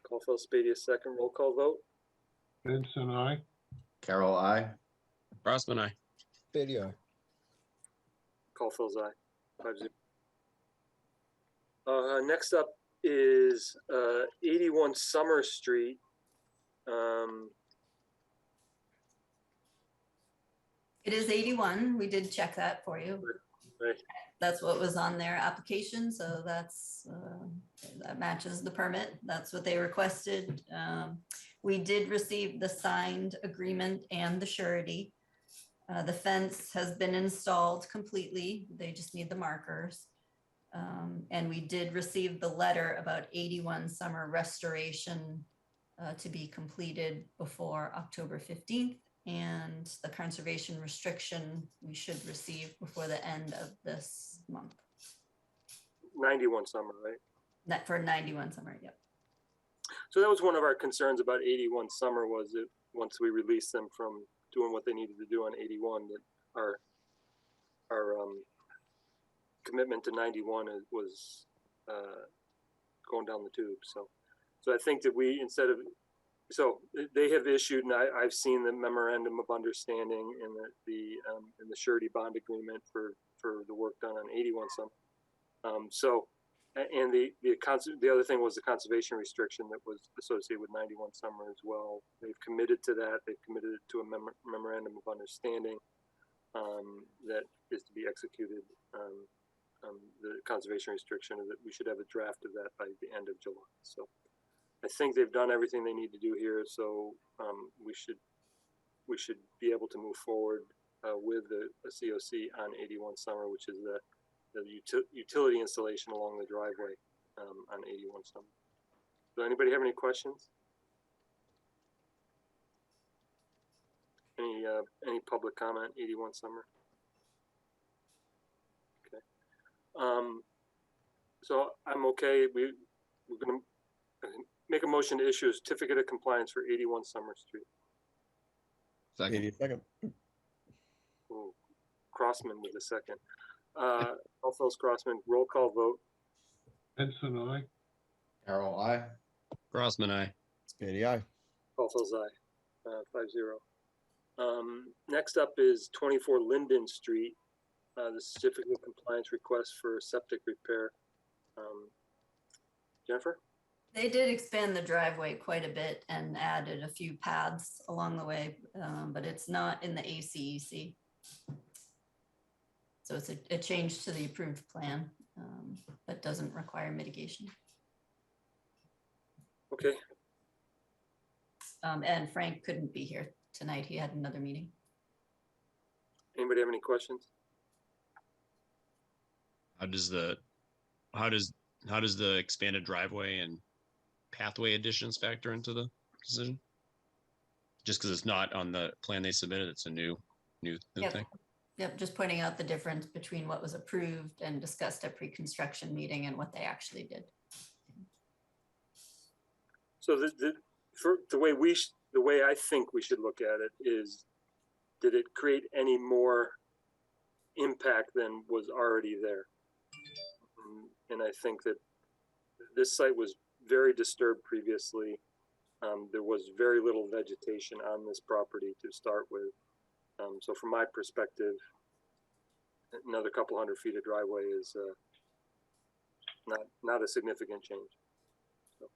Caulfield Spadia second, roll call vote. Benson, I. Carol, I. Crossman, I. Spadia aye. Caulfield's aye. 5-0. Next up is 81 Summer Street. It is 81. We did check that for you. Right. That's what was on their application. So that's, that matches the permit. That's what they requested. We did receive the signed agreement and the surety. The fence has been installed completely. They just need the markers. And we did receive the letter about 81 Summer restoration to be completed before October 15th. And the conservation restriction we should receive before the end of this month. 91 Summer, right? That for 91 Summer, yep. So that was one of our concerns about 81 Summer, was that once we released them from doing what they needed to do on 81, that our commitment to 91 was going down the tube. So I think that we, instead of, so they have issued, and I've seen the memorandum of understanding and the surety bond agreement for the work done on 81 Summer. And the other thing was the conservation restriction that was associated with 91 Summer as well. They've committed to that. They've committed to a memorandum of understanding that is to be executed. The conservation restriction, that we should have a draft of that by the end of July. So I think they've done everything they need to do here. So we should be able to move forward with the COC on 81 Summer, which is the utility installation along the driveway on 81 Summer. Does anybody have any questions? Any public comment, 81 Summer? Okay. So I'm okay. We're going to make a motion to issue a certificate of compliance for 81 Summer Street. Second. Spadia second. Oh, Crossman with a second. Alphonse Crossman, roll call vote. Benson, I. Carol, I. Crossman, I. Spadia aye. Alphonse, aye. 5-0. Next up is 24 Linden Street. The certificate of compliance request for septic repair. Jennifer? They did expand the driveway quite a bit and added a few paths along the way, but it's not in the ACEC. So it's a change to the approved plan, but doesn't require mitigation. Okay. And Frank couldn't be here tonight. He had another meeting. Anybody have any questions? How does the expanded driveway and pathway additions factor into the decision? Just because it's not on the plan they submitted, it's a new thing. Yep, just pointing out the difference between what was approved and discussed at pre-construction meeting and what they actually did. So the way I think we should look at it is, did it create any more impact than was already there? And I think that this site was very disturbed previously. There was very little vegetation on this property to start with. So from my perspective, another couple hundred feet of driveway is not a significant change. So.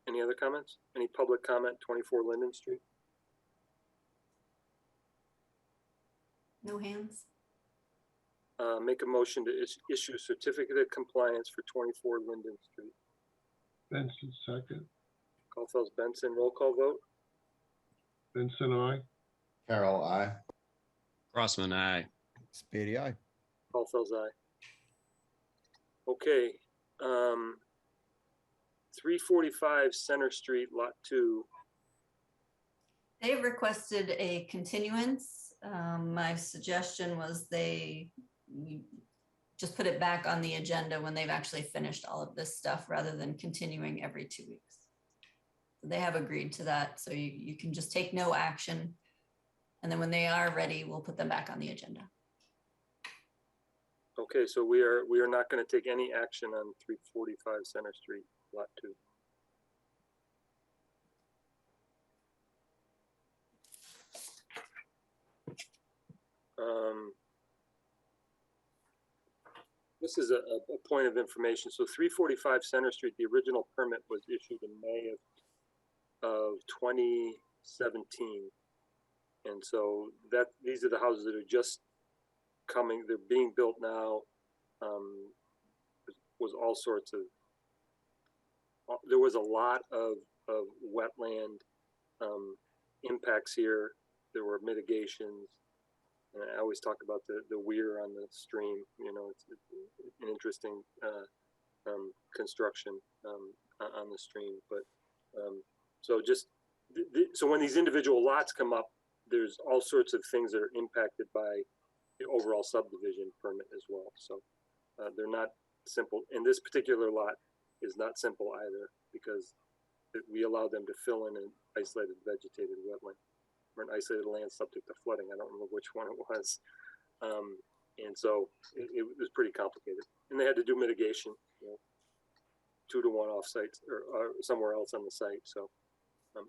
Any other comments? Any public comment, 24 Linden Street? No hands? Make a motion to issue a certificate of compliance for 24 Linden Street. Benson, second. Caulfield's Benson, roll call vote. Benson, I. Carol, I. Crossman, I. Spadia aye. Caulfield's aye. Okay. 345 Center Street, Lot 2. They requested a continuance. My suggestion was they just put it back on the agenda when they've actually finished all of this stuff rather than continuing every 2 weeks. They have agreed to that, so you can just take no action. And then when they are ready, we'll put them back on the agenda. Okay, so we are not going to take any action on 345 Center Street, Lot 2. This is a point of information. So 345 Center Street, the original permit was issued in May of 2017. And so these are the houses that are just coming, they're being built now. Was all sorts of, there was a lot of wetland impacts here. There were mitigations. And I always talk about the weir on the stream. You know, it's an interesting construction on the stream. But so just so when these individual lots come up, there's all sorts of things that are impacted by the overall subdivision permit as well. So they're not simple. And this particular lot is not simple either, because we allow them to fill in an isolated vegetated wetland, or an isolated land subject to flooding. I don't remember which one it was. And so it was pretty complicated. And they had to do mitigation, you know, 2-to-1 off sites or somewhere else on the site. So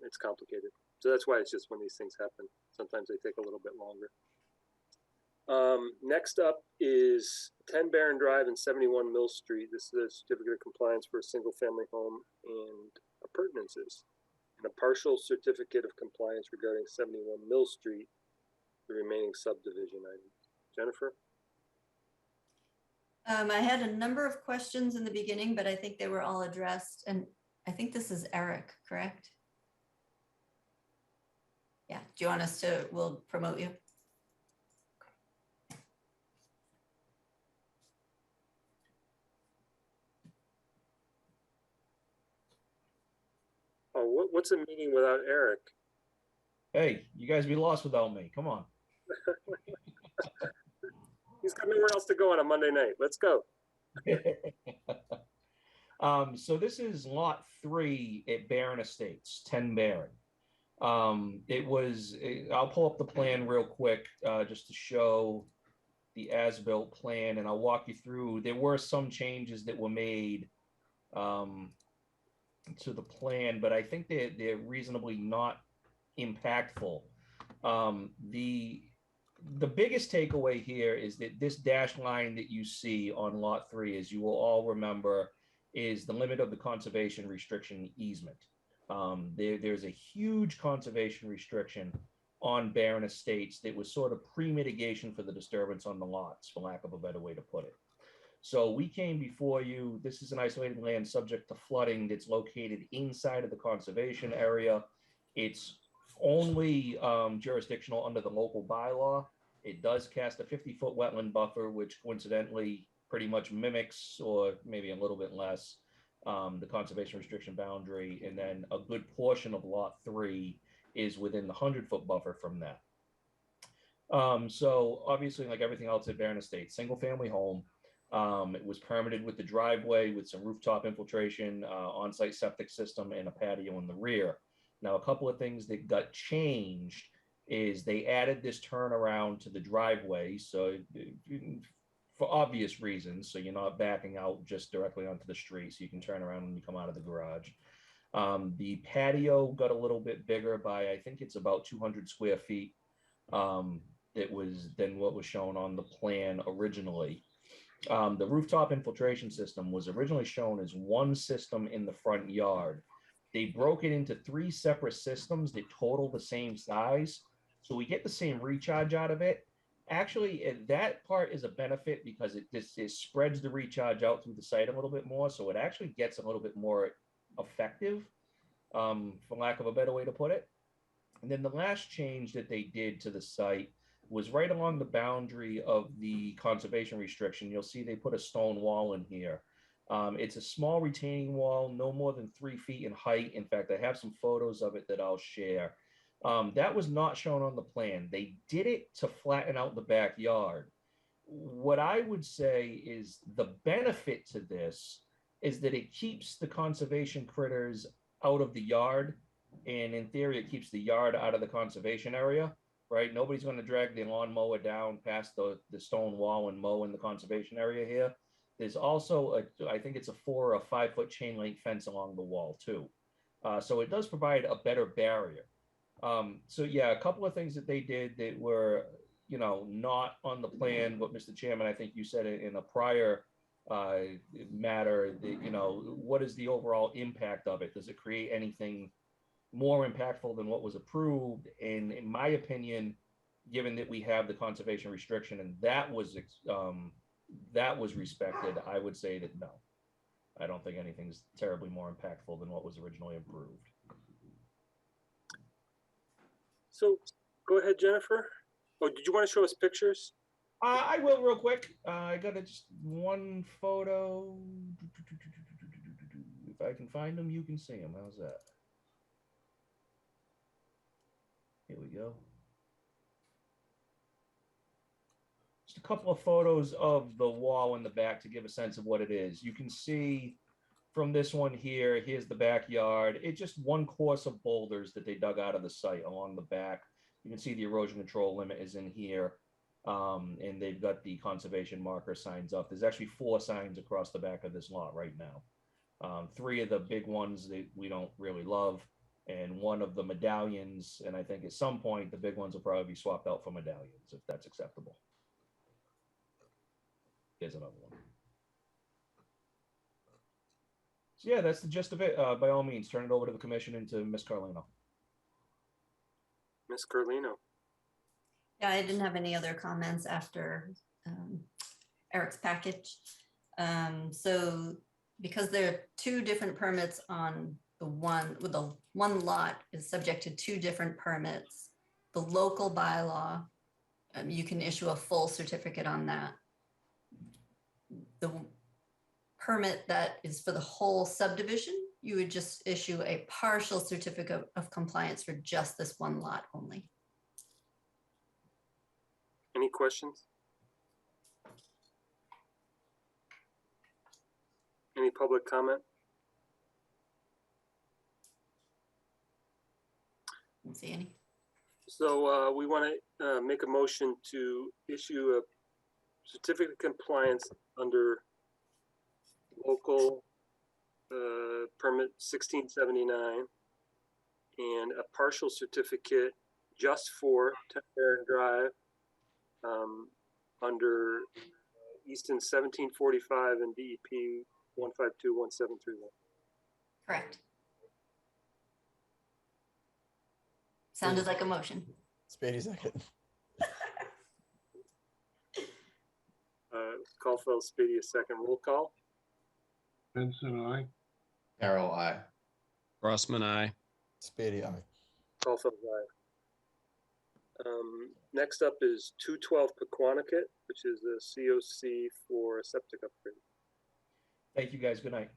it's complicated. So that's why it's just when these things happen, sometimes they take a little bit longer. Next up is 10 Barron Drive and 71 Mill Street. This is a certificate of compliance for a single family home and appurtenances. And a partial certificate of compliance regarding 71 Mill Street, the remaining subdivision items. Jennifer? I had a number of questions in the beginning, but I think they were all addressed. And I think this is Eric, correct? Yeah, do you want us to, we'll promote you? Oh, what's a meeting without Eric? Hey, you guys be lost without me. Come on. He's got nowhere else to go on a Monday night. Let's go. So this is lot 3 at Barron Estates, 10 Barron. I'll pull up the plan real quick just to show the as-built plan, and I'll walk you through. There were some changes that were made to the plan, but I think they're reasonably not impactful. The biggest takeaway here is that this dashed line that you see on lot 3, as you will all remember, is the limit of the conservation restriction easement. There's a huge conservation restriction on Barron Estates that was sort of pre-mitigation for the disturbance on the lots, for lack of a better way to put it. So we came before you. This is an isolated land subject to flooding that's located inside of the conservation area. It's only jurisdictional under the local bylaw. It does cast a 50-foot wetland buffer, which coincidentally pretty much mimics, or maybe a little bit less, the conservation restriction boundary. And then a good portion of lot 3 is within the 100-foot buffer from that. So obviously, like everything else at Barron Estates, single family home. It was permitted with the driveway with some rooftop infiltration, on-site septic system, and a patio in the rear. Now, a couple of things that got changed is they added this turnaround to the driveway. So for obvious reasons, so you're not backing out just directly onto the street, so you can turn around when you come out of the garage. The patio got a little bit bigger by, I think it's about 200 square feet. It was than what was shown on the plan originally. The rooftop infiltration system was originally shown as one system in the front yard. They broke it into 3 separate systems that total the same size. So we get the same recharge out of it. Actually, that part is a benefit because it spreads the recharge out through the site a little bit more. So it actually gets a little bit more effective, for lack of a better way to put it. And then the last change that they did to the site was right along the boundary of the conservation restriction. You'll see they put a stone wall in here. It's a small retaining wall, no more than 3 feet in height. In fact, I have some photos of it that I'll share. That was not shown on the plan. They did it to flatten out the backyard. What I would say is the benefit to this is that it keeps the conservation critters out of the yard. And in theory, it keeps the yard out of the conservation area, right? Nobody's going to drag the lawnmower down past the stone wall and mow in the conservation area here. There's also I think it's a 4 or 5 foot chain link fence along the wall too. So it does provide a better barrier. So yeah, a couple of things that they did that were, you know, not on the plan, but Mr. Chairman, I think you said it in a prior matter that, you know, what is the overall impact of it? Does it create anything more impactful than what was approved? And in my opinion, given that we have the conservation restriction and that was respected, I would say that no, I don't think anything's terribly more impactful than what was originally approved. So go ahead, Jennifer. Oh, did you want to show us pictures? I will real quick. I got just one photo. If I can find them, you can see them. How's that? Here we go. Just a couple of photos of the wall in the back to give a sense of what it is. You can see from this one here, here's the backyard. It's just one course of boulders that they dug out of the site along the back. You can see the erosion control limit is in here. And they've got the conservation marker signs up. There's actually 4 signs across the back of this lot right now. 3 of the big ones that we don't really love, and 1 of the medallions. And I think at some point, the big ones will probably be swapped out for medallions, if that's acceptable. Here's another one. So yeah, that's the gist of it. By all means, turn it over to the commission and to Ms. Carlino. Ms. Carlino. Yeah, I didn't have any other comments after Eric's package. So because there are 2 different permits on the one, with the one lot is subject to 2 different permits, the local bylaw, you can issue a full certificate on that. The permit that is for the whole subdivision, you would just issue a partial certificate of compliance for just this one lot only. Any questions? Any public comment? Don't see any. So we want to make a motion to issue a certificate of compliance under local permit 1679 and a partial certificate just for Temporary Drive under Easton 1745 and DEP 1521731. Correct. Sounded like a motion. Spady second. Caulfield, Spady, a second. Roll call. Benson, aye. Carol, I. Rossman, aye. Spady, aye. Caulfield, aye. Next up is 212 Pequannocket, which is a COC for a septic upgrade. Thank you guys. Good night.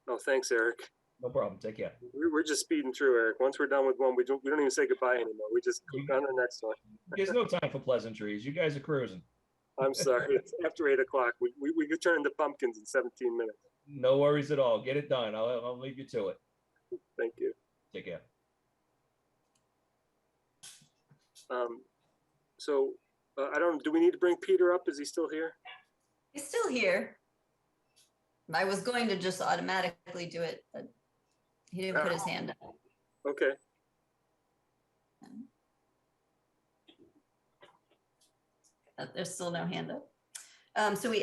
Oh, thanks, Eric. No problem. Take care. We're just speeding through, Eric. Once we're done with one, we don't even say goodbye anymore. We just go on to the next one. There's no time for pleasantries. You guys are cruising. I'm sorry. It's after 8 o'clock. We could turn into pumpkins in 17 minutes. No worries at all. Get it done. I'll leave you to it. Thank you. Take care. I don't, do we need to bring Peter up? Is he still here? He's still here. I was going to just automatically do it, but he didn't put his hand up. Okay. There's still no hand up. So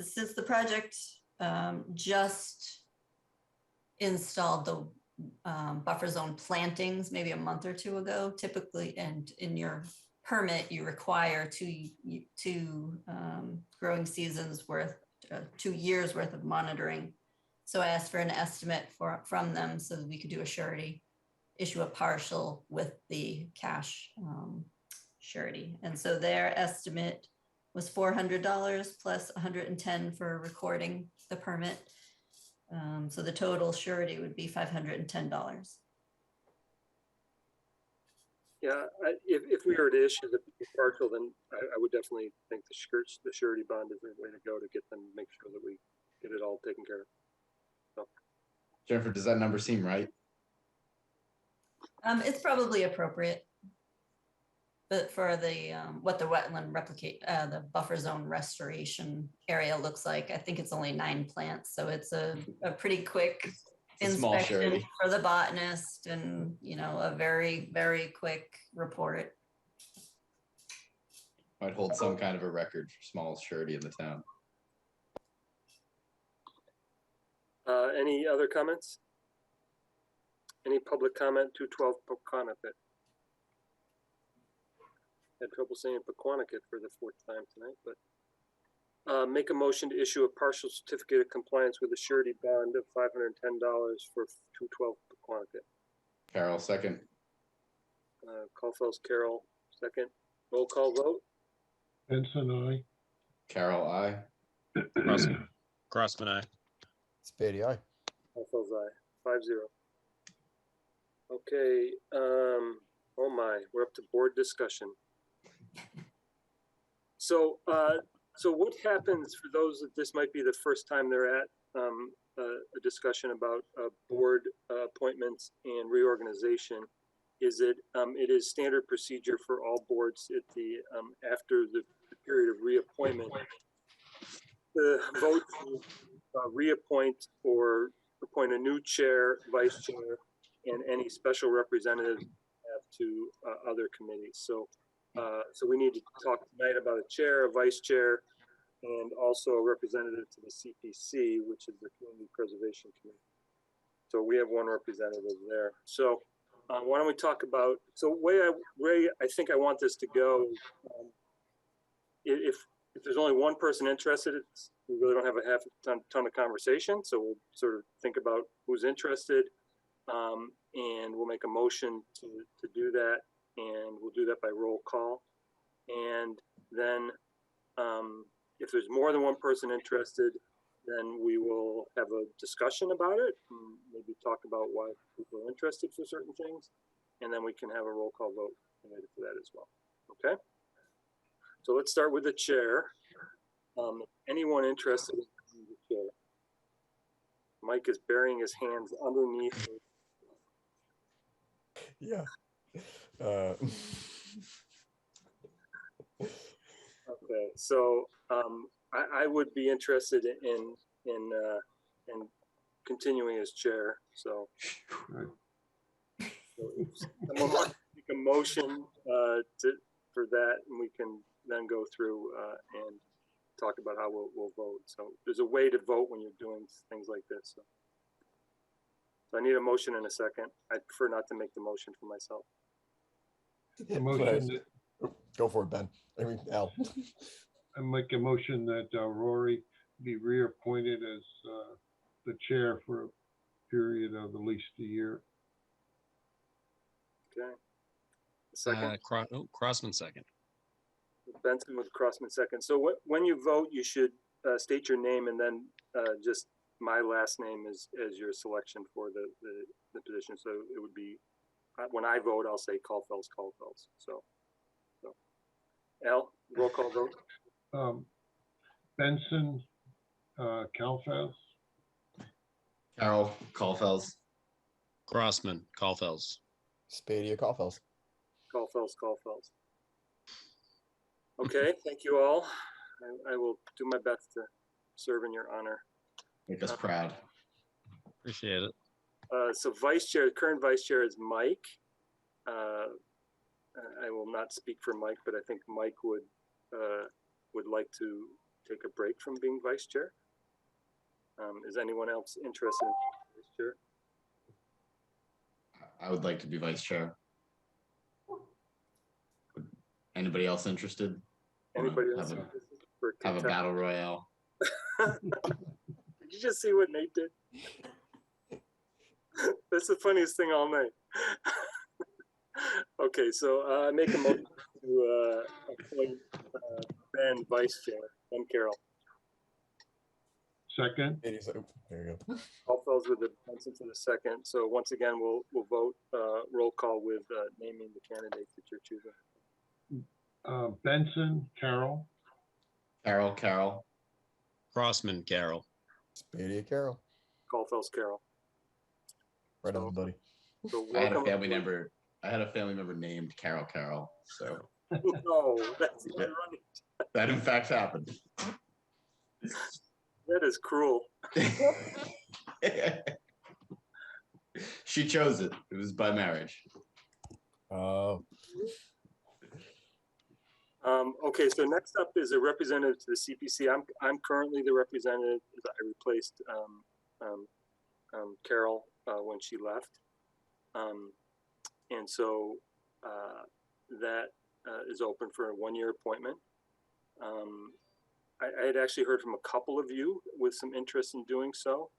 since the project just installed the buffer zone plantings maybe a month or 2 ago, typically, and in your permit, you require two growing seasons worth, 2 years worth of monitoring. So I asked for an estimate from them so that we could do a surety, issue a partial with the cash surety. And so their estimate was $400 plus $110 for recording the permit. So the total surety would be $510. Yeah, if we were to issue the partial, then I would definitely think the surety bond is the way to go to get them, make sure that we get it all taken care of. So. Jennifer, does that number seem right? It's probably appropriate. But for the, what the wetland the buffer zone restoration area looks like, I think it's only 9 plants, so it's a pretty quick It's a small inspection surety. for the botanist and, you know, a very, very quick report. Might hold some kind of a record for smallest surety in the town. Any other comments? Any public comment? 212 Pequannocket. Had trouble saying Pequannocket for the 4th time tonight, but make a motion to issue a partial certificate of compliance with a surety bond of $510 for 212 Pequannocket. Carol, second. Caulfield's Carol, second. Roll call vote. Benson, I. Carol, I. Crossman, aye. Spady, aye. Caulfield's aye. 5-0. Okay. Oh my, we're up to board discussion. So, so what happens for those that this might be the first time they're at a discussion about board appointments and reorganization? Is it is standard procedure for all boards at the after the period of reappointment, the vote to reappoint or appoint a new chair, vice chair, and any special representatives have to other committees. So. So we need to talk tonight about a chair, a vice chair, and also a representative to the CPC, which is the Community Preservation Committee. So we have one representative there. So why don't we talk about, so way I think I want this to go, if there's only one person interested, we really don't have a ton of conversation. So we'll sort of think about who's interested, and we'll make a motion to do that. And we'll do that by roll call. And then if there's more than one person interested, then we will have a discussion about it, and maybe talk about why people are interested for certain things. And then we can have a roll call vote related to that as well. Okay. So let's start with the chair. Anyone interested in the chair? Mike is burying his hands underneath. Yeah. Okay, so I would be interested in continuing as chair. So, so if someone wants to make a motion for that, and we can then go through and talk about how we'll vote. So there's a way to vote when you're doing things like this. So I need a motion in a second. I prefer not to make the motion for myself. A motion Go for it, Ben. I mean, Al. I make a motion that Rory be reappointed as the chair for a period of at least a year. Okay. Second. Crossman, second. Benson with Crossman, second. So when you vote, you should state your name and then just my last name as your selection for the position. So it would be, when I vote, I'll say Caulfield's. So Al, roll call vote. Benson, Caulfield. Carol, Caulfels. Crossman, Caulfels. Spady, Caulfield. Caulfield's. Okay, thank you all. I will do my best to serve in your honor. Make us proud. Appreciate it. So vice chair, the current vice chair is Mike. I will not speak for Mike, but I think Mike would like to take a break from being vice chair. Is anyone else interested in being vice chair? I would like to be vice chair. Anybody else interested? Anybody else? Have a battle royale. Did you just see what Nate did? That's the funniest thing all night. Okay, so I make a motion to appoint Ben vice chair, Ben Carroll. Second. There you go. Caulfield's with the Benson for the second. So once again, we'll vote roll call with naming the candidates that you're choosing. Benson, Carol. Carol. Crossman, Carol. Spady, Carol. Caulfield's Carol. Right on, buddy. So I had a welcome. family member I had a family member named Carol, so No, that's not right. that in fact happened. That is cruel. She chose it. It was by marriage. Oh, Okay, so next up is a representative to the CPC. I'm currently the representative. I replaced Carol when she left. And so that is open for a one-year appointment. I had actually heard from a couple of you with some interest in doing so.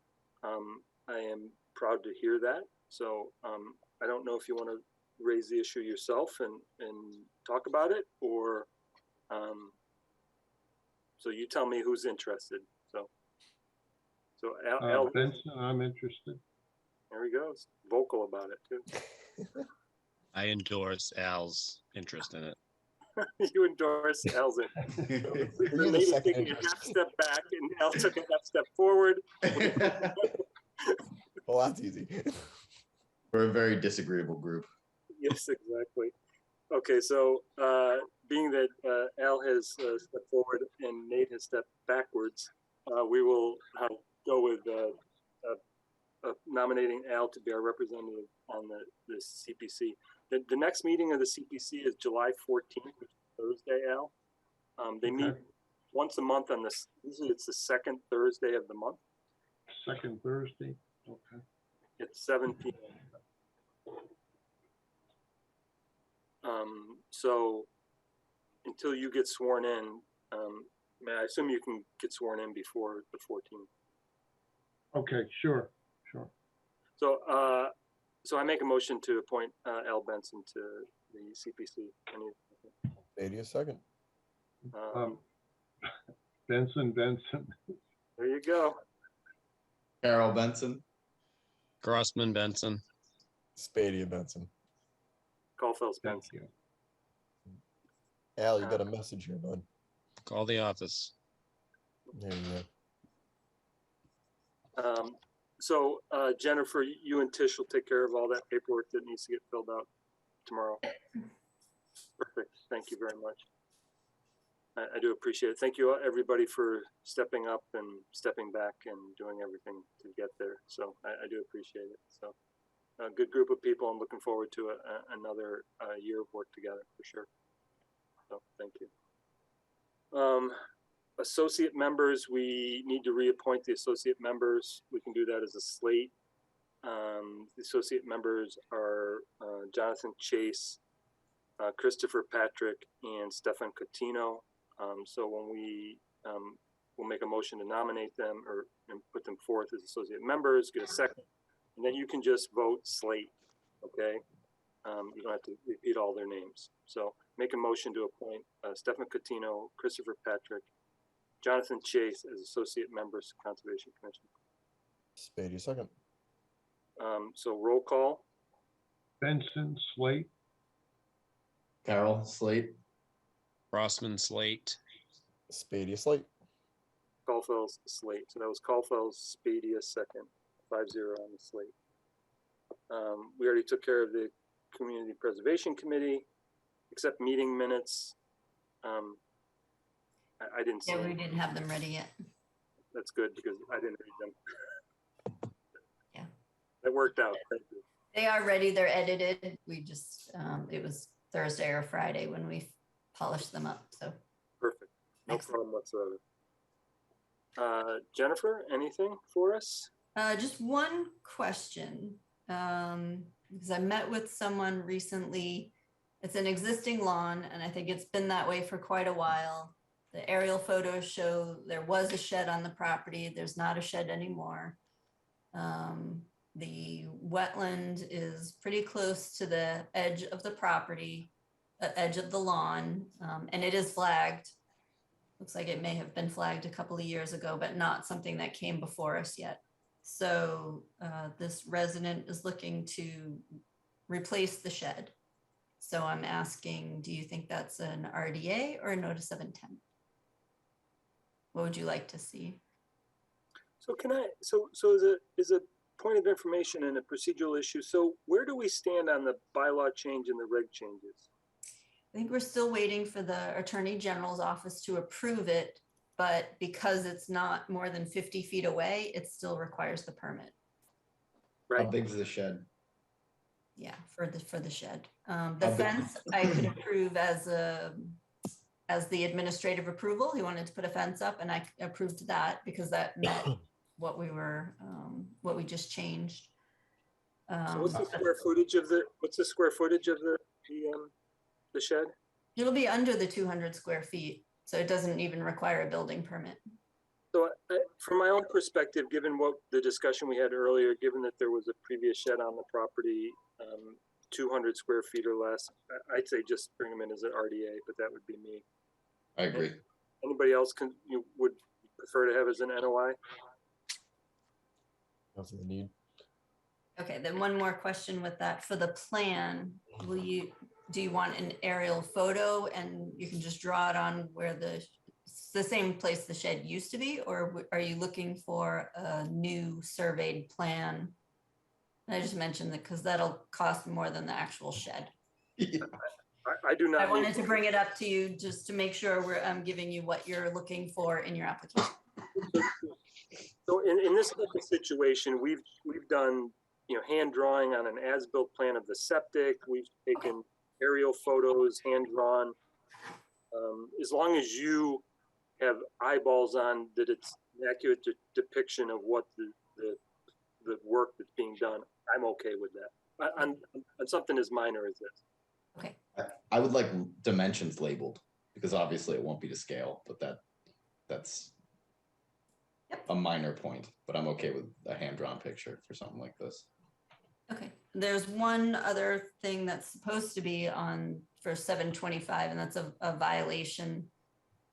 I am proud to hear that. So I don't know if you want to raise the issue yourself and talk about it, or so you tell me who's interested. So Al, Benson, I'm interested. there he goes, vocal about it too. I endorse Al's interest in it. You endorse Al's. You're the Renee's second taking a interest. half step back, and Al took a half step forward. Well, that's easy. We're a very disagreeable group. Yes, exactly. Okay, so being that Al has stepped forward and Nate has stepped backwards, we will go with nominating Al to be our representative on the CPC. The next meeting of the CPC is July 14th, which is Thursday, Al. They meet once a month on this. Usually it's the second Thursday of the month. Second Thursday, okay. It's 7 p.m. So until you get sworn in, I assume you can get sworn in before the 14th. Okay, sure. So, so I make a motion to appoint Al Benson to the CPC. Maybe a second. Benson. There you go. Carol Benson. Grossman Benson. Spadia Benson. Caulfield's Thank Benson. you. Al, you got a message here, bud. Call the office. There you go. So Jennifer, you and Tish will take care of all that paperwork that needs to get filled out tomorrow. Perfect. Thank you very much. I do appreciate it. Thank you everybody for stepping up and stepping back and doing everything to get there. So I do appreciate it. So a good group of people. I'm looking forward to another year of work together for sure. So thank you. Associate members, we need to reappoint the associate members. We can do that as a slate. The associate members are Jonathan Chase, Christopher Patrick, and Stefan Coutinho. So when we'll make a motion to nominate them and put them forth as associate members, get a second, and then you can just vote slate, okay? You don't have to repeat all their names. So make a motion to appoint Stefan Coutinho, Christopher Patrick, Jonathan Chase as associate members to Conservation Commission. Spadia second. So roll call. Benson, Slate, Carol, Slate. Grossman Slate. Spadia Slate. Caulfield's slate. So that was Caulfield's, Spadia second, 5-0 on the slate. We already took care of the Community Preservation Committee, except meeting minutes. I didn't see. Yeah, we didn't have them ready yet. That's good because I didn't read them. Yeah. That worked out. Thank you. They are ready. They're edited. We just, it was Thursday or Friday when we polished them up. So Perfect. No problem whatsoever. Jennifer, anything for us? just one question, because I met with someone recently. It's an existing lawn, and I think it's been that way for quite a while. The aerial photos show there was a shed on the property. There's not a shed anymore. The wetland is pretty close to the edge of the property, edge of the lawn, and it is flagged. Looks like it may have been flagged a couple of years ago, but not something that came before us yet. So this resident is looking to replace the shed. So I'm asking, do you think that's an RDA or a notice of intent? What would you like to see? So can I, so is point of information and a procedural issue. So where do we stand on the bylaw change and the reg changes? I think we're still waiting for the Attorney General's office to approve it, but because it's not more than 50 feet away, it still requires the permit. How Right. big's the shed? Yeah, for the shed. The How big- fence I could approve as the administrative approval. He wanted to put a fence up, and I approved that because that met what we just changed. So what's the square footage of the shed? It'll be under the 200 square feet, so it doesn't even require a building permit. So from my own perspective, given what the discussion we had earlier, given that there was a previous shed on the property, 200 square feet or less, I'd say just bring them in as an RDA, but that would be me. I agree. Anybody else would prefer to have as an NOI? That's the need. Okay, then one more question with that. For the plan, do you want an aerial photo and you can just draw it on where the same place the shed used to be, or are you looking for a new surveyed plan? And I just mentioned that because that'll cost more than the actual shed. I do not. I wanted to bring it up to you just to make sure I'm giving you what you're looking for in your application. So in this type of situation, we've done, hand drawing on an as-built plan of the septic. We've taken aerial photos, hand drawn. As long as you have eyeballs on that, it's an accurate depiction of what the work that's being done, I'm okay with that. On something as minor as this. Okay. I would like dimensions labeled because obviously it won't be to scale, but that's a minor point, but I'm okay with a hand-drawn picture for something like this. Okay, there's one other thing that's supposed to be on for 725, and that's a violation.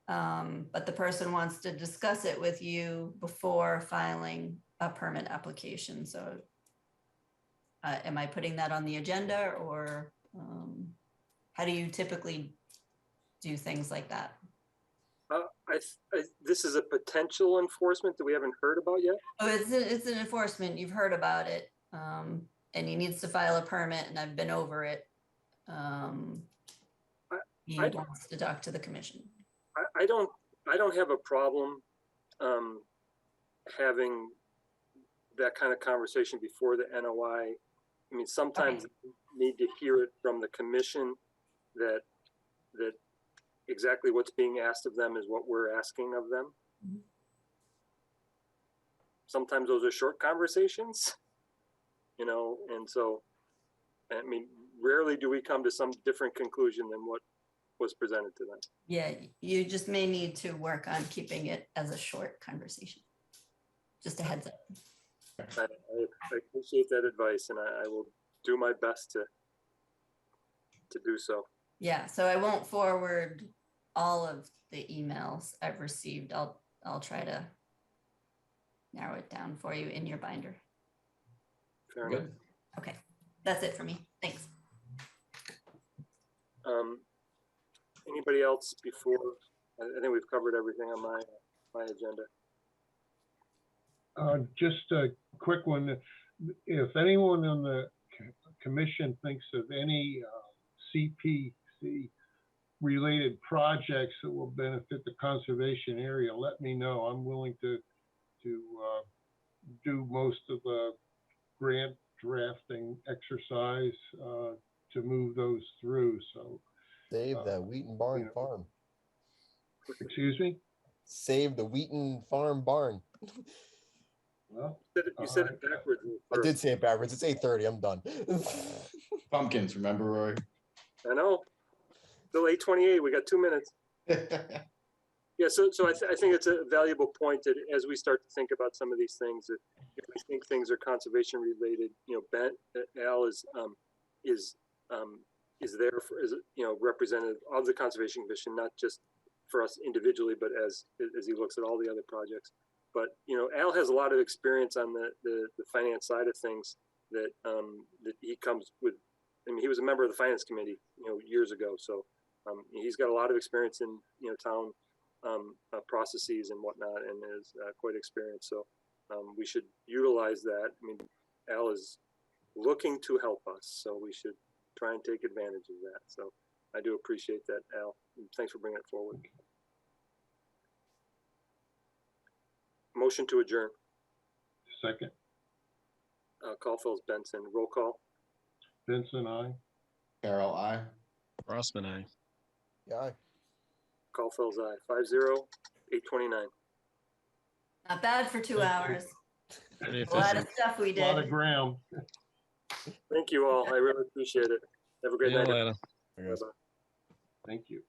But the person wants to discuss it with you before filing a permit application. So am I putting that on the agenda, or how do you typically do things like that? This is a potential enforcement that we haven't heard about yet. Oh, it's an enforcement. You've heard about it. And he needs to file a permit, and I've been over it. He wants to talk to the commission. I don't have a problem having that kind of conversation before the NOI. I mean, sometimes you need to hear it from the commission that exactly what's being asked of them is what we're asking of them. Mm-hmm. Sometimes those are short conversations, and so, I mean, rarely do we come to some different conclusion than what was presented to them. Yeah, you just may need to work on keeping it as a short conversation. Just a heads up. I appreciate that advice, and I will do my best to do so. Yeah, so I won't forward all of the emails I've received. I'll try to narrow it down for you in your binder. Fair enough. Okay, that's it for me. Thanks. Anybody else before? I think we've covered everything on my agenda. Just a quick one. If anyone on the commission thinks of any CPC related projects that will benefit the conservation area, let me know. I'm willing to do most of the grant drafting exercise to move those through. So Save that Wheaton Barn farm. Excuse me? Save the Wheaton Farm barn. Well, you said it backwards. I did say it backwards. It's 8:30. I'm done. Pumpkins, remember, Rory? I know. Still 8:28. We got 2 minutes. Yeah, so I think it's a valuable point that as we start to think about some of these things, that if we think things are conservation related, Al is there for, representative of the Conservation Commission, not just for us individually, but as he looks at all the other projects. But Al has a lot of experience on the finance side of things that he comes with. I mean, he was a member of the finance committee, years ago, so he's got a lot of experience in town processes and whatnot, and is quite experienced. So we should utilize that. I mean, Al is looking to help us, so we should try and take advantage of that. So I do appreciate that, Al. And thanks for bringing it forward. Motion to adjourn. Second, Caulfield's Benson. Roll call. Vincent, I. Carol, I. Rossman, aye. Yeah. Caulfield's aye. 5-0, 8:29. Not bad for 2 hours. Pretty A lot of efficient. stuff we A lot did. of ground. Thank you all. I really appreciate it. Have a great See you night. later. I guess. Bye-bye. Thank you.